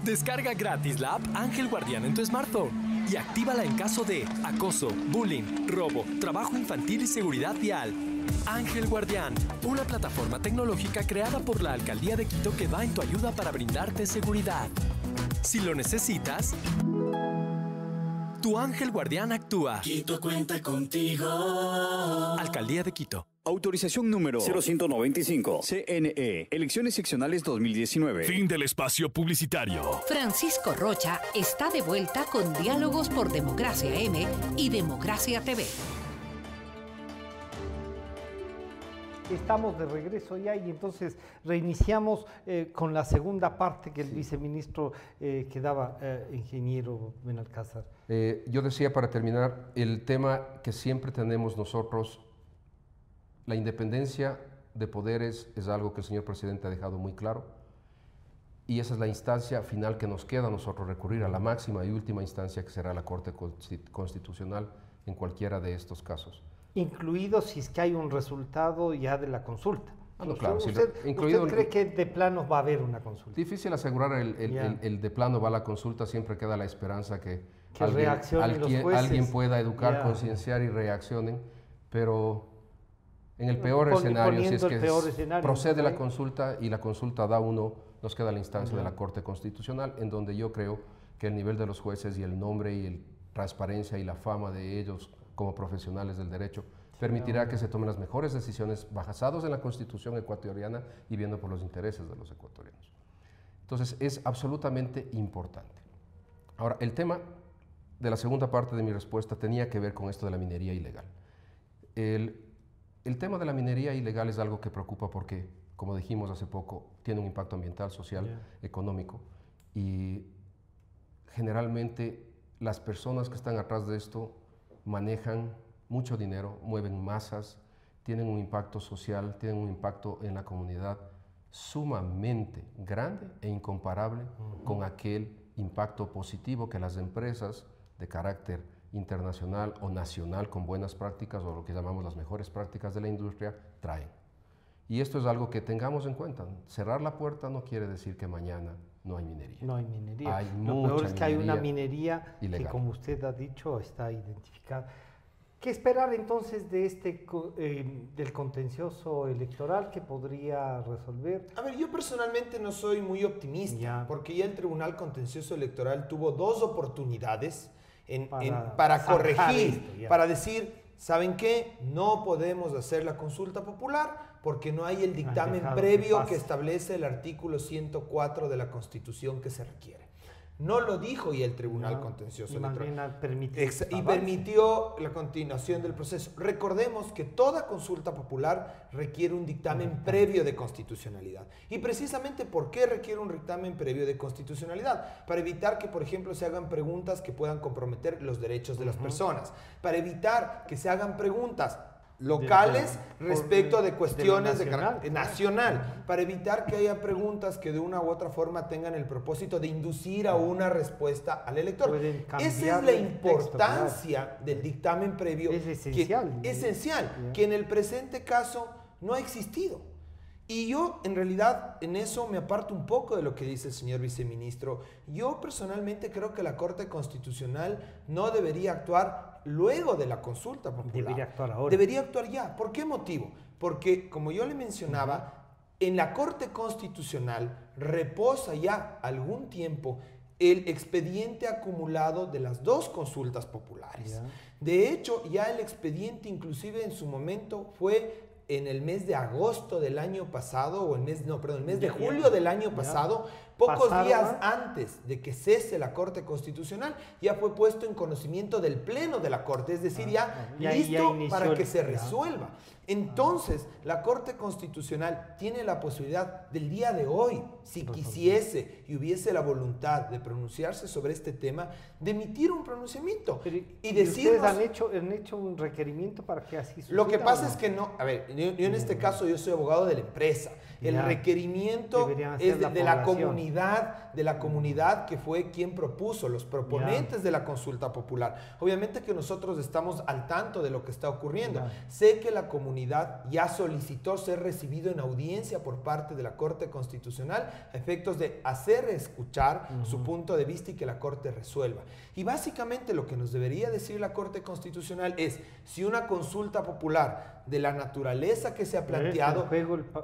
[SPEAKER 9] Descarga gratis la app Ángel Guardián en tu smartphone y actívala en caso de acoso, bullying, robo, trabajo infantil y seguridad vial. Ángel Guardián, una plataforma tecnológica creada por la Alcaldía de Quito que va en tu ayuda para brindarte seguridad. Si lo necesitas, tu ángel guardián actúa.
[SPEAKER 10] Quito cuenta contigo.
[SPEAKER 9] Alcaldía de Quito.
[SPEAKER 8] Autorización número 0195. CNE. Elecciones seccionales 2019.
[SPEAKER 5] Fin del espacio publicitario.
[SPEAKER 4] Francisco Rocha está de vuelta con Diálogos por Democracia M y Democracia TV.
[SPEAKER 1] Estamos de regreso ya y entonces reiniciamos con la segunda parte que el viceministro que daba, ingeniero Benalcázar.
[SPEAKER 2] Yo decía para terminar, el tema que siempre tenemos nosotros, la independencia de poderes es algo que el señor presidente ha dejado muy claro y esa es la instancia final que nos queda a nosotros recurrir a la máxima y última instancia que será la Corte Constitucional en cualquiera de estos casos.
[SPEAKER 1] Incluido si es que hay un resultado ya de la consulta.
[SPEAKER 2] No, claro.
[SPEAKER 1] ¿Usted cree que de plano va a haber una consulta?
[SPEAKER 2] Difícil asegurar el de plano va a la consulta, siempre queda la esperanza que alguien pueda educar, concienciar y reaccionen, pero en el peor escenario, si es que procede la consulta y la consulta da uno, nos queda la instancia de la Corte Constitucional, en donde yo creo que el nivel de los jueces y el nombre y la transparencia y la fama de ellos como profesionales del derecho, permitirá que se tomen las mejores decisiones basadas en la Constitución ecuatoriana y viendo por los intereses de los ecuatorianos. Entonces, es absolutamente importante. Ahora, el tema de la segunda parte de mi respuesta tenía que ver con esto de la minería ilegal. El tema de la minería ilegal es algo que preocupa porque, como dijimos hace poco, tiene un impacto ambiental, social, económico, y generalmente las personas que están atrás de esto manejan mucho dinero, mueven masas, tienen un impacto social, tienen un impacto en la comunidad sumamente grande e incomparable con aquel impacto positivo que las empresas de carácter internacional o nacional con buenas prácticas o lo que llamamos las mejores prácticas de la industria traen. Y esto es algo que tengamos en cuenta. Cerrar la puerta no quiere decir que mañana no hay minería.
[SPEAKER 1] No hay minería.
[SPEAKER 2] Hay
[SPEAKER 1] lo peor es que hay una minería
[SPEAKER 2] ilegal,
[SPEAKER 1] que, como usted ha dicho, está identificada. ¿Qué esperar entonces de del contencioso electoral que podría resolver?
[SPEAKER 3] A ver, yo personalmente no soy muy optimista, porque ya el Tribunal Contencioso Electoral tuvo dos oportunidades para corregir, para decir, ¿saben qué? No podemos hacer la consulta popular porque no hay el dictamen previo que establece el artículo 104 de la Constitución que se requiere. No lo dijo y el Tribunal Contencioso Electoral.
[SPEAKER 1] Y
[SPEAKER 3] permitió la continuación del proceso. Recordemos que toda consulta popular requiere un dictamen previo de constitucionalidad. Y precisamente, ¿por qué requiere un dictamen previo de constitucionalidad? Para evitar que, por ejemplo, se hagan preguntas que puedan comprometer los derechos de las personas. Para evitar que se hagan preguntas locales respecto de cuestiones de carácter nacional, para evitar que haya preguntas que de una u otra forma tengan el propósito de inducir a una respuesta al elector. Esa es la importancia del dictamen previo.
[SPEAKER 1] Es esencial.
[SPEAKER 3] Que en el presente caso no ha existido. Y yo, en realidad, en eso me aparto un poco de lo que dice el señor viceministro. Yo personalmente creo que la Corte Constitucional no debería actuar luego de la consulta popular.
[SPEAKER 1] Debería actuar ahora.
[SPEAKER 3] Debería actuar ya. ¿Por qué motivo? Porque, como yo le mencionaba, en la Corte Constitucional reposa ya algún tiempo el expediente acumulado de las dos consultas populares. De hecho, ya el expediente inclusive en su momento fue en el mes de agosto del año pasado, o el mes de julio del año pasado, pocos días antes de que cese la Corte Constitucional, ya fue puesto en conocimiento del Pleno de la Corte, es decir, listo para que se resuelva. Entonces, la Corte Constitucional tiene la posibilidad del día de hoy, si quisiese y hubiese la voluntad de pronunciarse sobre este tema, de emitir un pronunciamiento y decirnos...
[SPEAKER 1] ¿Ustedes han hecho un requerimiento para que así suceda?
[SPEAKER 3] Lo que pasa es que no... A ver, yo en este caso yo soy abogado de la empresa. El requerimiento es de la comunidad que fue quien propuso, los proponentes de la consulta popular. Obviamente que nosotros estamos al tanto de lo que está ocurriendo. Sé que la comunidad ya solicitó ser recibido en audiencia por parte de la Corte Constitucional a efectos de hacer escuchar su punto de vista y que la Corte resuelva. Y básicamente lo que nos debería decir la Corte Constitucional es si una consulta popular de la naturaleza que se ha planteado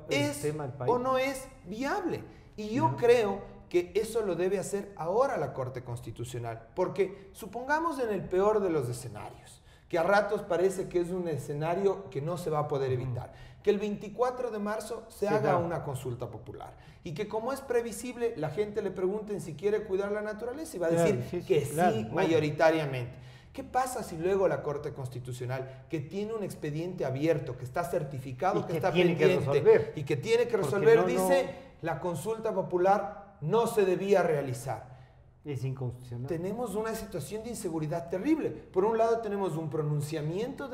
[SPEAKER 3] es o no es viable. Y yo creo que eso lo debe hacer ahora la Corte Constitucional, porque supongamos en el peor de los escenarios, que a ratos parece que es un escenario que no se va a poder evitar, que el 24 de marzo se haga una consulta popular y que, como es previsible, la gente le pregunten si quiere cuidar la naturaleza y va a decir que sí, mayoritariamente. ¿Qué pasa si luego la Corte Constitucional, que tiene un expediente abierto, que está certificado, que está pendiente y que tiene que resolver, dice la consulta popular no se debía realizar?
[SPEAKER 1] Es inconstitucional.
[SPEAKER 3] Tenemos una situación de inseguridad terrible. Por un lado tenemos un pronunciamiento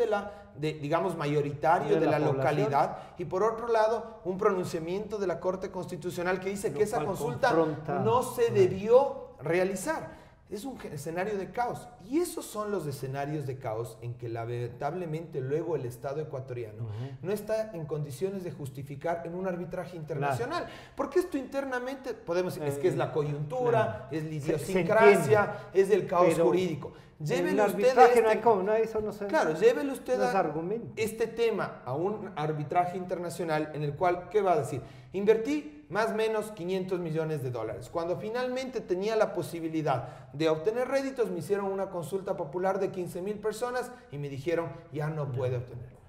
[SPEAKER 3] digamos, mayoritario de la localidad, y por otro lado un pronunciamiento de la Corte Constitucional que dice que esa consulta no se debió realizar. Es un escenario de caos, y esos son los escenarios de caos en que lamentablemente luego el Estado ecuatoriano no está en condiciones de justificar en un arbitraje internacional, porque esto internamente podemos decir es que es la coyuntura, es la idiosincrasia, es el caos jurídico. Llévele usted este tema a un arbitraje internacional en el cual, ¿qué va a decir? Invertí más o menos $500 millones. Cuando finalmente tenía la posibilidad de obtener réditos, me hicieron una consulta popular de 15,000 personas y me dijeron, ya no puede obtenerlo.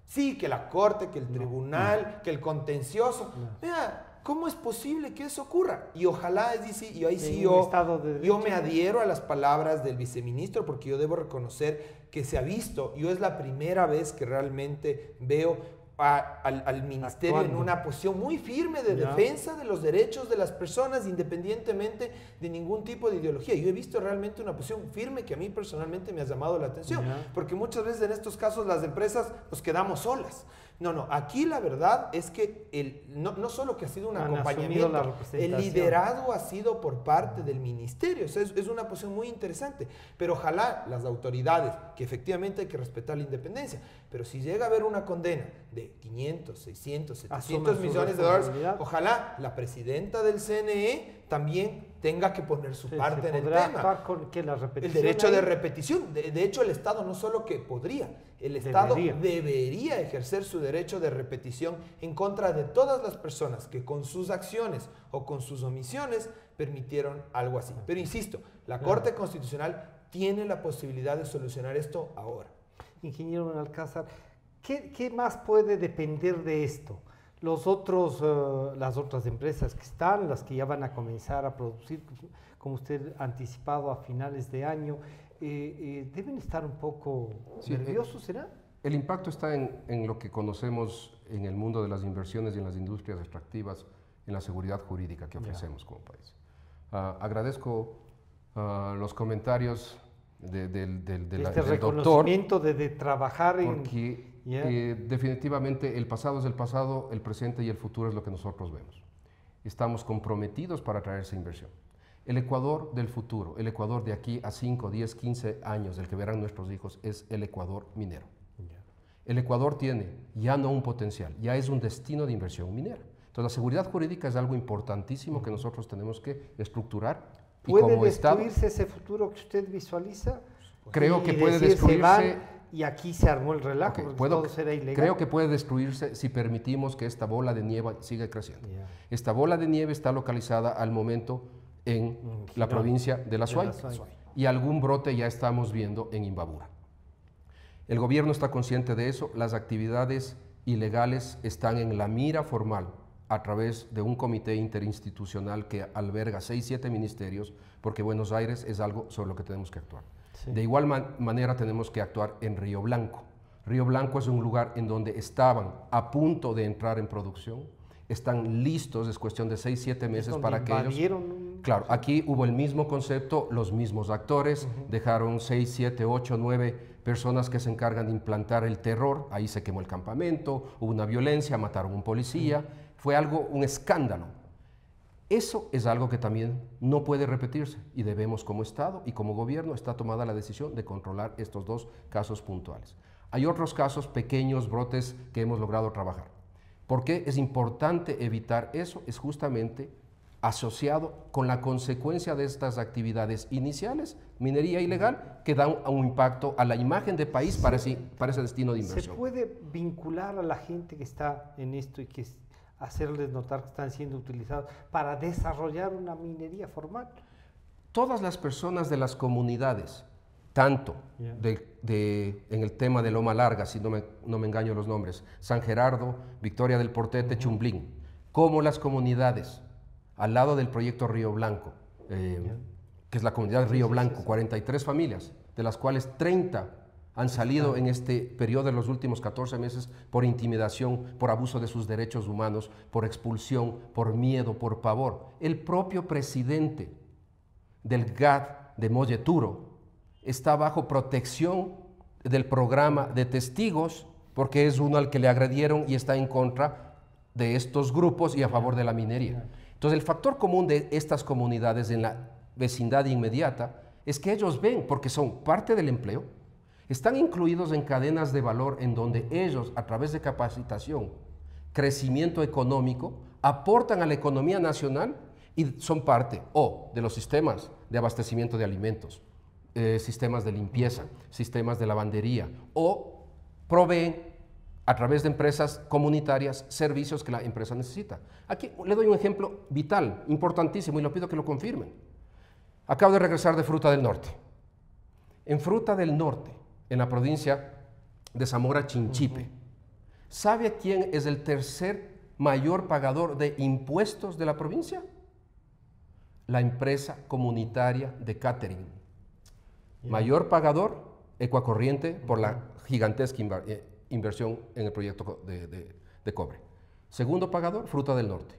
[SPEAKER 3] Sí, que la Corte, que el Tribunal, que el Contencioso. Mira, ¿cómo es posible que eso ocurra? Y ojalá, y ahí sí yo me adhiero a las palabras del viceministro, porque yo debo reconocer que se ha visto, yo es la primera vez que realmente veo al ministerio en una posición muy firme de defensa de los derechos de las personas, independientemente de ningún tipo de ideología. Yo he visto realmente una posición firme que a mí personalmente me ha llamado la atención, porque muchas veces en estos casos las empresas nos quedamos solas. No, aquí la verdad es que no solo que ha sido un acompañamiento, el liderazgo ha sido por parte del ministerio. O sea, es una posición muy interesante, pero ojalá las autoridades, que efectivamente hay que respetar la independencia, pero si llega a haber una condena de 500, 600, 700 millones de dólares, ojalá la presidenta del CNE también tenga que poner su parte en el tema. El derecho de repetición. De hecho, el Estado no solo que podría, el Estado debería ejercer su derecho de repetición en contra de todas las personas que con sus acciones o con sus omisiones permitieron algo así. Pero insisto, la Corte Constitucional tiene la posibilidad de solucionar esto ahora.
[SPEAKER 1] Ingeniero Benalcázar, ¿qué más puede depender de esto? las otras empresas que están, las que ya van a comenzar a producir, como usted ha anticipado a finales de año, deben estar un poco nerviosos, ¿será?
[SPEAKER 2] El impacto está en lo que conocemos en el mundo de las inversiones y en las industrias extractivas, en la seguridad jurídica que ofrecemos como país. Agradezco los comentarios del
[SPEAKER 1] reconocimiento
[SPEAKER 2] doctor,
[SPEAKER 1] de trabajar
[SPEAKER 2] porque definitivamente el pasado es el pasado, el presente y el futuro es lo que nosotros vemos. Estamos comprometidos para traer esa inversión. El Ecuador del futuro, el Ecuador de aquí a 5, 10, 15 años, del que verán nuestros hijos, es el Ecuador minero. El Ecuador tiene ya no un potencial, ya es un destino de inversión minera. Entonces la seguridad jurídica es algo importantísimo que nosotros tenemos que estructurar.
[SPEAKER 1] ¿Puede destruirse ese futuro que usted visualiza?
[SPEAKER 2] Creo que puede destruirse.
[SPEAKER 1] Y aquí se armó el relajo, porque todo será ilegal.
[SPEAKER 2] Creo que puede destruirse si permitimos que esta bola de nieve siga creciendo. Esta bola de nieve está localizada al momento en la provincia de La Suay, y algún brote ya estamos viendo en Imbabura. El gobierno está consciente de eso, las actividades ilegales están en la mira formal a través de un comité interinstitucional que alberga 6, 7 ministerios, porque Buenos Aires es algo sobre lo que tenemos que actuar. Sí. De igual manera tenemos que actuar en Río Blanco. Río Blanco es un lugar en donde estaban a punto de entrar en producción, están listos, es cuestión de 6, 7 meses para que ellos... Claro, aquí hubo el mismo concepto, los mismos actores, dejaron 6, 7, 8, 9 personas que se encargan de implantar el terror, ahí se quemó el campamento, hubo una violencia, mataron a un policía, fue algo, un escándalo. Eso es algo que también no puede repetirse y debemos como Estado y como gobierno está tomada la decisión de controlar estos 2 casos puntuales. Hay otros casos, pequeños brotes que hemos logrado trabajar. ¿Por qué es importante evitar eso? Es justamente asociado con la consecuencia de estas actividades iniciales, minería ilegal, que dan un impacto a la imagen del país para ese destino de inversión.
[SPEAKER 1] ¿Se puede vincular a la gente que está en esto y que hacerles notar que están siendo utilizados para desarrollar una minería formal?
[SPEAKER 2] Todas las personas de las comunidades, tanto en el tema de Loma Larga, si no me engaño los nombres, San Gerardo, Victoria del Portete, Chumblín, como las comunidades al lado del proyecto Río Blanco, que es la comunidad Río Blanco, 43 familias, de las cuales 30 han salido en este periodo de los últimos 14 meses por intimidación, por abuso de sus derechos humanos, por expulsión, por miedo, por pavor. El propio presidente del GAD de Molleturo está bajo protección del programa de testigos porque es uno al que le agredieron y está en contra de estos grupos y a favor de la minería. Entonces el factor común de estas comunidades en la vecindad inmediata es que ellos ven, porque son parte del empleo, están incluidos en cadenas de valor en donde ellos, a través de capacitación, crecimiento económico, aportan a la economía nacional y son parte de los sistemas de abastecimiento de alimentos, sistemas de limpieza, sistemas de lavandería, o proveen a través de empresas comunitarias servicios que la empresa necesita. Aquí le doy un ejemplo vital, importantísimo, y lo pido que lo confirmen. Acabo de regresar de Fruta del Norte. En Fruta del Norte, en la provincia de Zamora Chinchipe, ¿sabe quién es el tercer mayor pagador de impuestos de la provincia? La empresa comunitaria de catering. Mayor pagador, Ecuacorriente, por la gigantesca inversión en el proyecto de cobre. Segundo pagador, Fruta del Norte.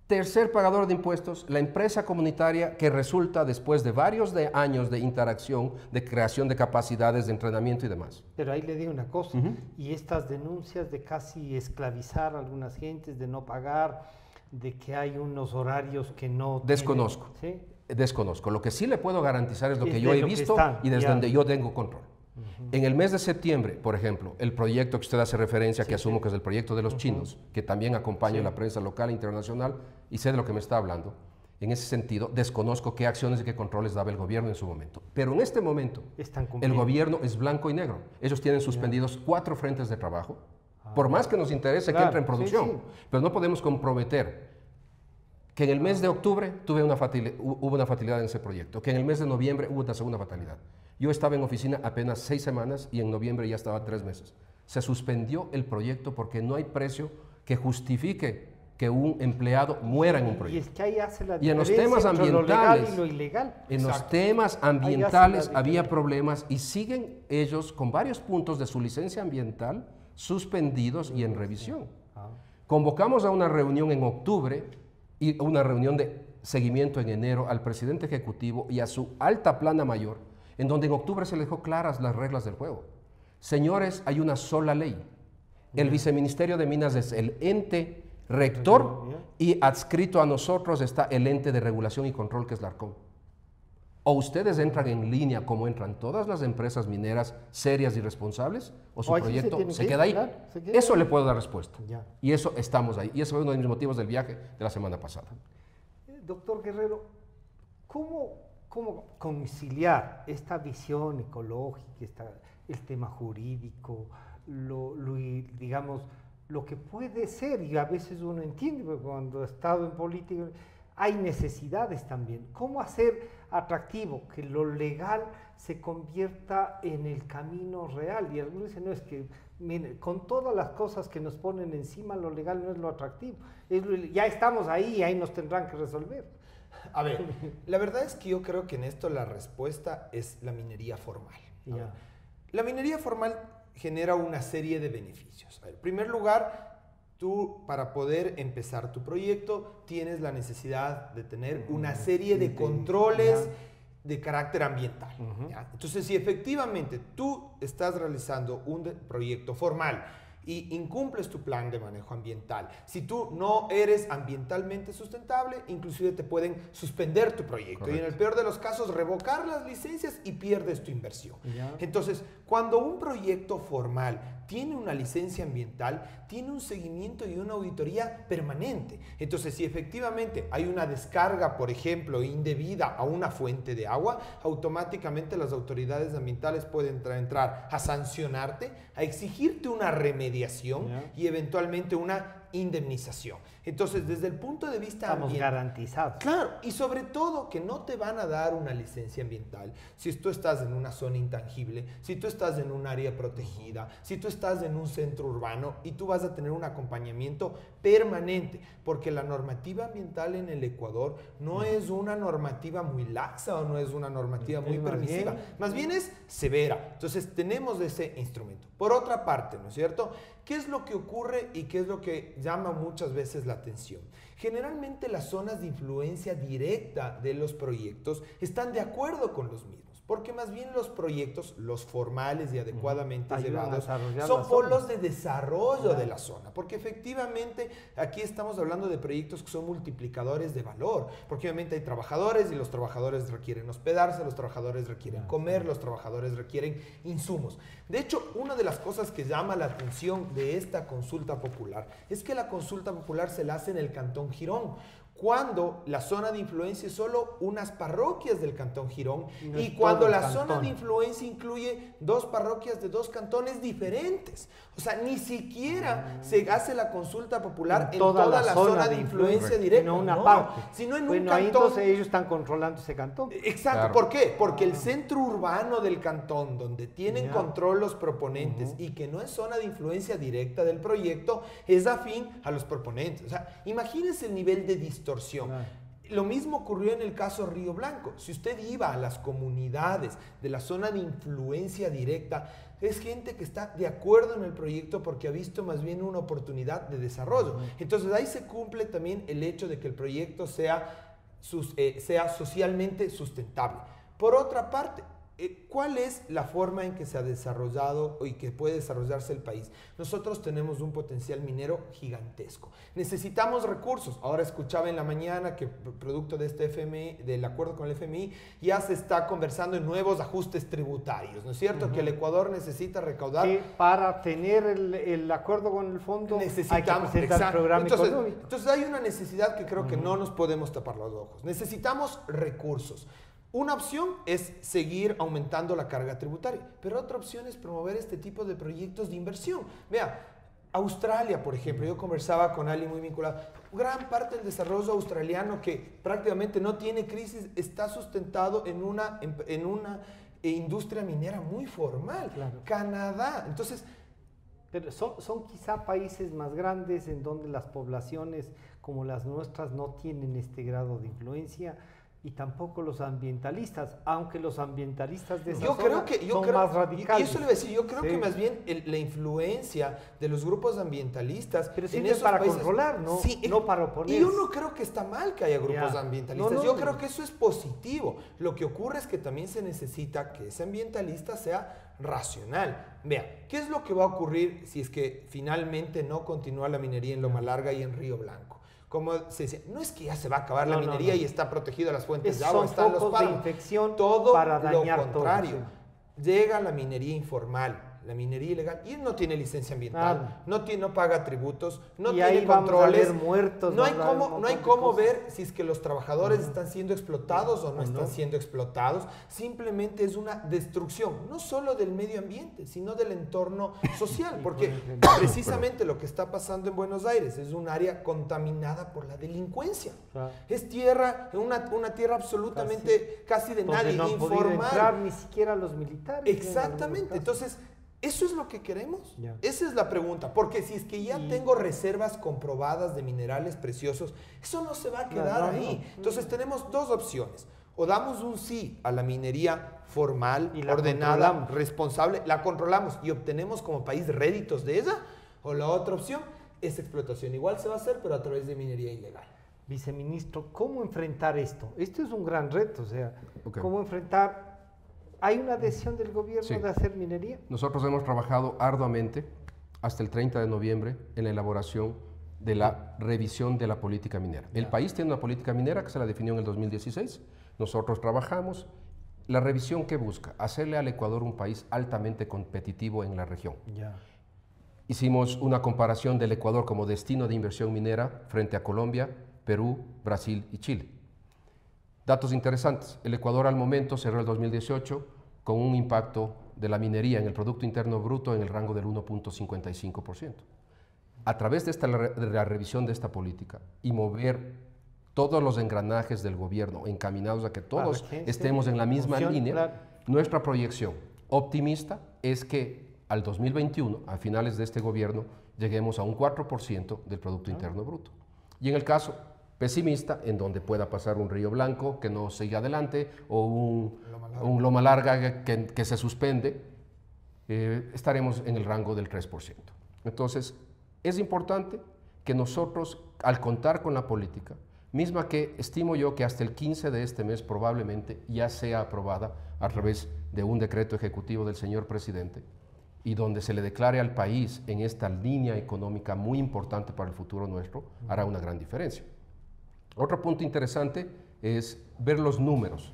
[SPEAKER 2] Tercer pagador de impuestos, la empresa comunitaria que resulta después de varios años de interacción, de creación de capacidades, de entrenamiento y demás.
[SPEAKER 1] Pero ahí le digo una cosa, y estas denuncias de casi esclavizar a algunas gentes, de no pagar, de que hay unos horarios que no...
[SPEAKER 2] Desconozco,
[SPEAKER 1] ¿sí?
[SPEAKER 2] Desconozco. Lo que sí le puedo garantizar es lo que yo he visto y desde donde yo tengo control. En el mes de septiembre, por ejemplo, el proyecto que usted hace referencia, que asumo que es el proyecto de los chinos, que también acompaña la prensa local e internacional, y sé de lo que me está hablando, en ese sentido, desconozco qué acciones y qué controles daba el gobierno en su momento. Pero en este momento, el gobierno es blanco y negro. Ellos tienen suspendidos 4 frentes de trabajo, por más que nos interese que entre en producción, pero no podemos comprometer que en el mes de octubre hubo una fatalidad en ese proyecto, que en el mes de noviembre hubo una segunda fatalidad. Yo estaba en oficina apenas 6 semanas y en noviembre ya estaba 3 meses. Se suspendió el proyecto porque no hay precio que justifique que un empleado muera en un proyecto.
[SPEAKER 1] Y es que ahí hace la
[SPEAKER 2] Y en los
[SPEAKER 1] diferencia
[SPEAKER 2] temas
[SPEAKER 1] entre
[SPEAKER 2] ambientales,
[SPEAKER 1] lo legal y lo ilegal.
[SPEAKER 2] en los
[SPEAKER 3] Exacto.
[SPEAKER 2] temas
[SPEAKER 1] Ahí
[SPEAKER 2] ambientales
[SPEAKER 1] hace la
[SPEAKER 2] había
[SPEAKER 1] diferencia.
[SPEAKER 2] problemas y siguen ellos con varios puntos de su licencia ambiental suspendidos y en revisión. Convocamos a una reunión en octubre y una reunión de seguimiento en enero al presidente ejecutivo y a su alta plana mayor, en donde en octubre se le dejó claras las reglas del juego. Señores, hay una sola ley. El viceministerio de Minas es el ente rector y adscrito a nosotros está el ente de regulación y control, que es la ARCOM. O ustedes entran en línea como entran todas las empresas mineras serias y responsables, o su
[SPEAKER 1] O ahí sí
[SPEAKER 2] proyecto
[SPEAKER 1] se tiene
[SPEAKER 2] se
[SPEAKER 1] que
[SPEAKER 2] queda ahí.
[SPEAKER 1] claro, se queda
[SPEAKER 2] Eso
[SPEAKER 1] ahí.
[SPEAKER 2] le puedo dar respuesta.
[SPEAKER 1] Ya.
[SPEAKER 2] Y eso estamos ahí. Y eso fue uno de mis motivos del viaje de la semana pasada.
[SPEAKER 1] Doctor Guerrero, ¿cómo conciliar esta visión ecológica, el tema jurídico, digamos, lo que puede ser, y a veces uno entiende, porque cuando ha estado en política hay necesidades también? ¿Cómo hacer atractivo que lo legal se convierta en el camino real? Y algunos dicen, no, es que mire, con todas las cosas que nos ponen encima, lo legal no es lo atractivo. Ya estamos ahí y ahí nos tendrán que resolver.
[SPEAKER 3] A ver, la verdad es que yo creo que en esto la respuesta es la minería formal.
[SPEAKER 1] Ya.
[SPEAKER 3] La minería formal genera una serie de beneficios. En primer lugar, tú para poder empezar tu proyecto tienes la necesidad de tener una serie de controles de carácter ambiental. ¿Ya? Entonces, si efectivamente tú estás realizando un proyecto formal y incumples tu plan de manejo ambiental, si tú no eres ambientalmente sustentable, inclusive te pueden suspender tu proyecto. Correcto. Y en el peor de los casos, revocar las licencias y pierdes tu inversión. Ya. Entonces, cuando un proyecto formal tiene una licencia ambiental, tiene un seguimiento y una auditoría permanente. Entonces, si efectivamente hay una descarga, por ejemplo, indebida a una fuente de agua, automáticamente las autoridades ambientales pueden entrar a sancionarte, a exigirte una remediación y eventualmente una indemnización. Entonces, desde el punto de vista
[SPEAKER 1] estamos garantizados.
[SPEAKER 3] Claro, y sobre todo que no te van a dar una licencia ambiental si tú estás en una zona intangible, si tú estás en un área protegida, si tú estás en un centro urbano, y tú vas a tener un acompañamiento permanente, porque la normativa ambiental en el Ecuador no es una normativa muy laxa o no es una normativa muy permisiva, más bien es severa. Entonces tenemos ese instrumento. Por otra parte, ¿no es cierto? ¿Qué es lo que ocurre y qué es lo que llama muchas veces la atención? Generalmente las zonas de influencia directa de los proyectos están de acuerdo con los mismos, porque más bien los proyectos, los formales y adecuadamente llevados, son polos de desarrollo de la zona, porque efectivamente aquí estamos hablando de proyectos que son multiplicadores de valor, porque obviamente hay trabajadores y los trabajadores requieren hospedarse, los trabajadores requieren comer, los trabajadores requieren insumos. De hecho, una de las cosas que llama la atención de esta consulta popular es que la consulta popular se la hace en el Cantón Girón, cuando la zona de influencia es solo unas parroquias del Cantón Girón y cuando la zona de influencia incluye 2 parroquias de 2 cantones diferentes. O sea, ni siquiera se hace la consulta popular en toda la zona de influencia directa,
[SPEAKER 1] no una parte,
[SPEAKER 3] sino en un
[SPEAKER 1] ahí
[SPEAKER 3] cantón.
[SPEAKER 1] Entonces ellos están controlando ese cantón.
[SPEAKER 3] Exacto, claro. ¿Por qué? Porque el centro urbano del cantón, donde tienen control los proponentes y que no es zona de influencia directa del proyecto, es afín a los proponentes. O sea, imagínense el nivel de distorsión. Lo mismo ocurrió en el caso Río Blanco. Si usted iba a las comunidades de la zona de influencia directa, es gente que está de acuerdo en el proyecto porque ha visto más bien una oportunidad de desarrollo. Entonces ahí se cumple también el hecho de que el proyecto sea socialmente sustentable. Por otra parte, ¿cuál es la forma en que se ha desarrollado y que puede desarrollarse el país? Nosotros tenemos un potencial minero gigantesco. Necesitamos recursos. Ahora escuchaba en la mañana que producto de este FMI, del acuerdo con el FMI, ya se está conversando en nuevos ajustes tributarios, ¿no es cierto? Que el Ecuador necesita recaudar.
[SPEAKER 1] Que para tener el acuerdo con el fondo
[SPEAKER 3] necesitamos,
[SPEAKER 1] hay que presentar el programa económico.
[SPEAKER 3] Entonces hay una necesidad que creo que no nos podemos tapar los ojos. Necesitamos recursos. Una opción es seguir aumentando la carga tributaria, pero otra opción es promover este tipo de proyectos de inversión. Vea, Australia, por ejemplo, yo conversaba con alguien muy vinculado, gran parte del desarrollo australiano que prácticamente no tiene crisis está sustentado en una industria minera muy formal. Claro. Canadá, entonces
[SPEAKER 1] Pero son quizá países más grandes en donde las poblaciones como las nuestras no tienen este grado de influencia y tampoco los ambientalistas, aunque los ambientalistas de esa zona son más radicales.
[SPEAKER 3] Y eso le voy a decir, yo creo que más bien la influencia de los grupos ambientalistas
[SPEAKER 1] pero sirve para países, controlar, ¿no?
[SPEAKER 3] Sí,
[SPEAKER 1] no para oponer.
[SPEAKER 3] Y yo no creo que está mal que haya grupos ambientalistas, yo creo que eso es positivo. Lo que ocurre es que también se necesita que ese ambientalista sea racional. Vea, ¿qué es lo que va a ocurrir si es que finalmente no continúa la minería en Loma Larga y en Río Blanco? Como se decía, no es que ya se va a acabar la minería y está protegido las fuentes de agua, están los páramos.
[SPEAKER 1] De infección
[SPEAKER 3] todo
[SPEAKER 1] para dañar
[SPEAKER 3] lo contrario.
[SPEAKER 1] todo.
[SPEAKER 3] Llega la minería informal, la minería ilegal, y no tiene licencia ambiental, no paga tributos, no tiene controles.
[SPEAKER 1] Vamos a ver muertos,
[SPEAKER 3] no hay cómo ver si es que los trabajadores están siendo explotados o no están siendo explotados. Simplemente es una destrucción, no solo del medio ambiente, sino del entorno social, porque precisamente lo que está pasando en Buenos Aires es un área contaminada por la delincuencia. Es tierra, una tierra absolutamente casi de nadie,
[SPEAKER 1] no han
[SPEAKER 3] informal.
[SPEAKER 1] podido entrar ni siquiera los militares.
[SPEAKER 3] Exactamente, entonces ¿eso es lo que queremos? Esa es la pregunta, porque si es que ya tengo reservas comprobadas de minerales preciosos, eso no se va a quedar ahí. Entonces tenemos dos opciones, o damos un sí a la minería formal, ordenada, responsable, la controlamos y obtenemos como país réditos de ella, o la otra opción es explotación, igual se va a hacer pero a través de minería ilegal.
[SPEAKER 1] Viceministro, ¿cómo enfrentar esto? Esto es un gran reto, o sea, ¿cómo enfrentar? ¿Hay una decisión del gobierno de hacer minería?
[SPEAKER 2] Nosotros hemos trabajado arduamente hasta el 30 de noviembre en la elaboración de la revisión de la política minera. El país tiene una política minera que se la definió en el 2016. Nosotros trabajamos. La revisión que busca hacerle al Ecuador un país altamente competitivo en la región. Hicimos una comparación del Ecuador como destino de inversión minera frente a Colombia, Perú, Brasil y Chile. Datos interesantes. El Ecuador al momento cerró el 2018 con un impacto de la minería en el Producto Interno Bruto en el rango del 1.55%. A través de la revisión de esta política y mover todos los engranajes del gobierno encaminados a que todos estemos en la misma línea, nuestra proyección optimista es que al 2021, a finales de este gobierno, lleguemos a un 4% del Producto Interno Bruto. Y en el caso pesimista, en donde pueda pasar un Río Blanco que no siga adelante o un Loma Larga que se suspende, estaremos en el rango del 3%. Entonces, es importante que nosotros, al contar con la política, misma que estimo yo que hasta el 15 de este mes probablemente ya sea aprobada a través de un decreto ejecutivo del señor presidente, y donde se le declare al país en esta línea económica muy importante para el futuro nuestro, hará una gran diferencia. Otro punto interesante es ver los números.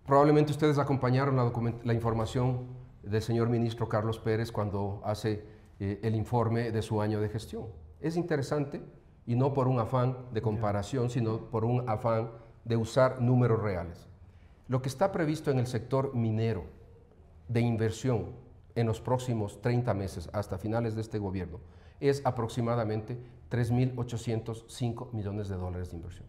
[SPEAKER 2] Probablemente ustedes acompañaron la información del señor ministro Carlos Pérez cuando hace el informe de su año de gestión. Es interesante y no por un afán de comparación, sino por un afán de usar números reales. Lo que está previsto en el sector minero de inversión en los próximos 30 meses hasta finales de este gobierno es aproximadamente 3.805 millones de dólares de inversión.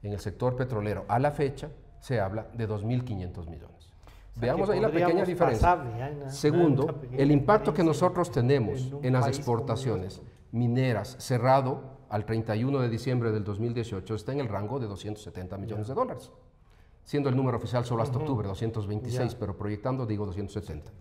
[SPEAKER 2] En el sector petrolero, a la fecha, se habla de 2.500 millones. Veamos ahí la pequeña diferencia. Segundo, el impacto que nosotros tenemos en las exportaciones mineras cerrado al 31 de diciembre del 2018 está en el rango de 270 millones de dólares, siendo el número oficial solo hasta octubre, 226, pero proyectando digo 270.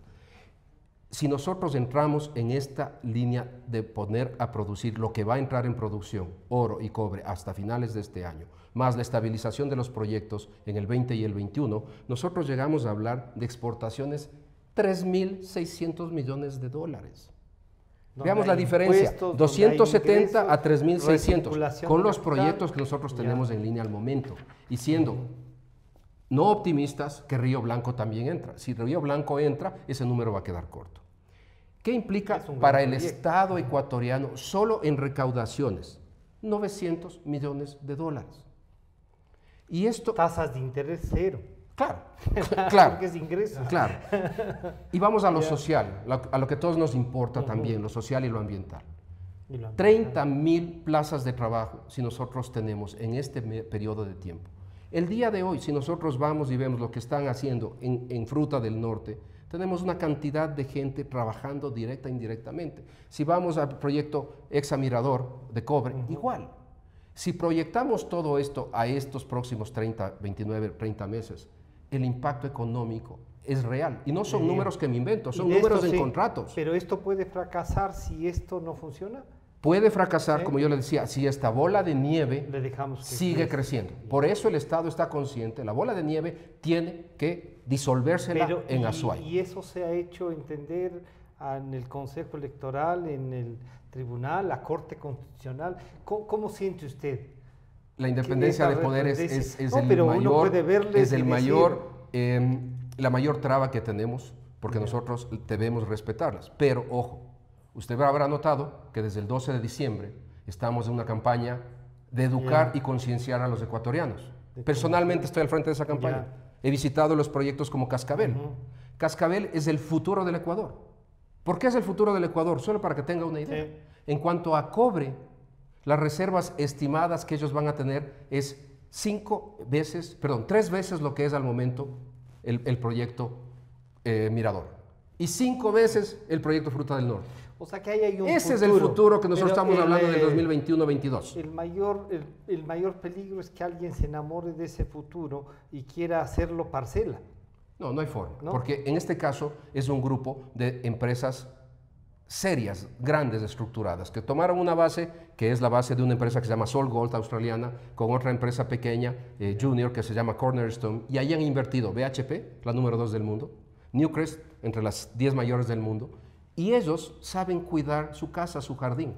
[SPEAKER 2] Si nosotros entramos en esta línea de poner a producir lo que va a entrar en producción, oro y cobre, hasta finales de este año, más la estabilización de los proyectos en el 20 y el 21, nosotros llegamos a hablar de exportaciones 3.600 millones de dólares. Veamos la diferencia, 270 a 3.600, con los proyectos que nosotros tenemos en línea al momento, y siendo no optimistas que Río Blanco también entra. Si Río Blanco entra, ese número va a quedar corto. ¿Qué implica para el Estado ecuatoriano solo en recaudaciones? 900 millones de dólares. Y esto...
[SPEAKER 1] Tasas de interés cero.
[SPEAKER 2] Claro, claro.
[SPEAKER 1] Porque es ingreso.
[SPEAKER 2] Claro. Y vamos a lo social, a lo que a todos nos importa también, lo social y lo ambiental. 30.000 plazas de trabajo si nosotros tenemos en este periodo de tiempo. El día de hoy, si nosotros vamos y vemos lo que están haciendo en Fruta del Norte, tenemos una cantidad de gente trabajando directa e indirectamente. Si vamos al proyecto Examirador de cobre, igual. Si proyectamos todo esto a estos próximos 29, 30 meses, el impacto económico es real. Y no son números que me invento, son números en contratos.
[SPEAKER 1] Pero esto puede fracasar si esto no funciona.
[SPEAKER 2] Puede fracasar, como yo le decía, si esta bola de nieve sigue creciendo. Por eso el Estado está consciente, la bola de nieve tiene que disolvérsela en Azuay.
[SPEAKER 1] Y eso se ha hecho entender en el Consejo Electoral, en el Tribunal, la Corte Constitucional. ¿Cómo siente usted?
[SPEAKER 2] La independencia de poderes la mayor traba que tenemos, porque nosotros debemos respetarlas. Pero, ojo, usted habrá notado que desde el 12 de diciembre estamos en una campaña de educar y concienciar a los ecuatorianos. Personalmente estoy al frente de esa campaña. He visitado los proyectos como Cascabel. Cascabel es el futuro del Ecuador. ¿Por qué es el futuro del Ecuador? Solo para que tenga una idea. En cuanto a cobre, las reservas estimadas que ellos van a tener es 3 veces lo que es al momento el proyecto Mirador. Y 5 veces el proyecto Fruta del Norte.
[SPEAKER 1] O sea que ahí hay un
[SPEAKER 2] Ese futuro. Es el futuro que nosotros estamos hablando del 2021-22.
[SPEAKER 1] El mayor peligro es que alguien se enamore de ese futuro y quiera hacerlo parcela.
[SPEAKER 2] No, no hay forma. ¿No? Porque en este caso es un grupo de empresas serias, grandes, estructuradas, que tomaron una base que es la base de una empresa que se llama SolGold australiana, con otra empresa pequeña, junior, que se llama Cornerstone, y ahí han invertido BHP, la número 2 del mundo, Newcrest, entre las 10 mayores del mundo, y ellos saben cuidar su casa, su jardín,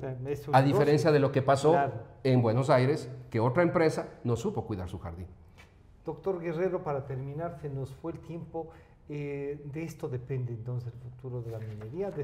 [SPEAKER 2] a diferencia de lo que pasó en Buenos Aires, que otra empresa no supo cuidar su jardín.
[SPEAKER 1] Doctor Guerrero, para terminar, se nos fue el tiempo. ¿De esto depende entonces el futuro de la minería, de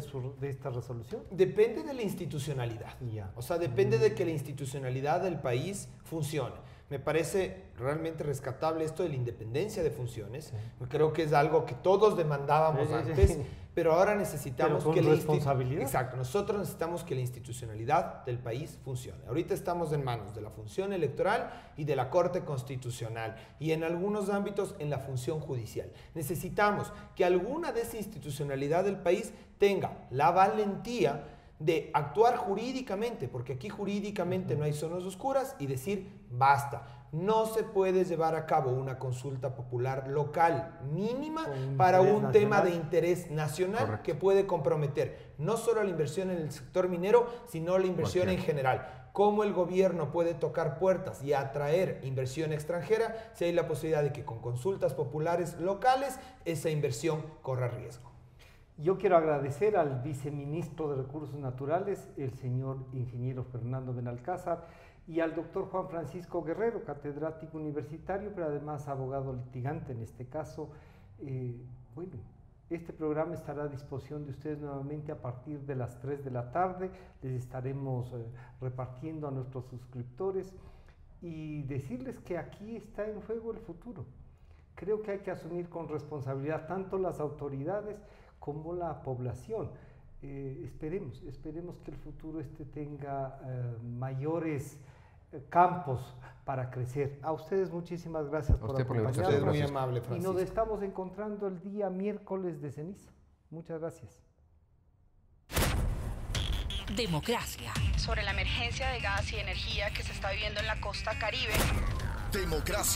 [SPEAKER 1] esta resolución?
[SPEAKER 3] Depende de la institucionalidad. O sea, depende de que la institucionalidad del país funcione. Me parece realmente rescatable esto de la independencia de funciones. Creo que es algo que todos demandábamos antes, pero ahora necesitamos
[SPEAKER 1] que responsabilidad.
[SPEAKER 3] Exacto, nosotros necesitamos que la institucionalidad del país funcione. Ahorita estamos en manos de la función electoral y de la Corte Constitucional, y en algunos ámbitos en la función judicial. Necesitamos que alguna de esa institucionalidad del país tenga la valentía de actuar jurídicamente, porque aquí jurídicamente no hay zonas oscuras, y decir basta. No se puede llevar a cabo una consulta popular local mínima para un tema de interés nacional que puede comprometer no solo la inversión en el sector minero, sino la inversión en general. ¿Cómo el gobierno puede tocar puertas y atraer inversión extranjera si hay la posibilidad de que con consultas populares locales esa inversión corra riesgo?
[SPEAKER 1] Yo quiero agradecer al viceministro de Recursos Naturales, el señor ingeniero Fernando Benalcázar, y al doctor Juan Francisco Guerrero, catedrático universitario, pero además abogado litigante en este caso. Bueno, este programa estará a disposición de ustedes nuevamente a partir de las 3 de la tarde. Les estaremos repartiendo a nuestros suscriptores y decirles que aquí está en juego el futuro. Creo que hay que asumir con responsabilidad tanto las autoridades como la población. Esperemos que el futuro tenga mayores campos para crecer. A ustedes muchísimas gracias por acompañarnos.
[SPEAKER 3] Usted es muy amable,
[SPEAKER 1] Y
[SPEAKER 3] Francisco.
[SPEAKER 1] nos estamos encontrando el día miércoles de ceniza. Muchas gracias.
[SPEAKER 4] Democracia.
[SPEAKER 11] Sobre la emergencia de gas y energía que se está viviendo en la costa Caribe.
[SPEAKER 6] Democracia.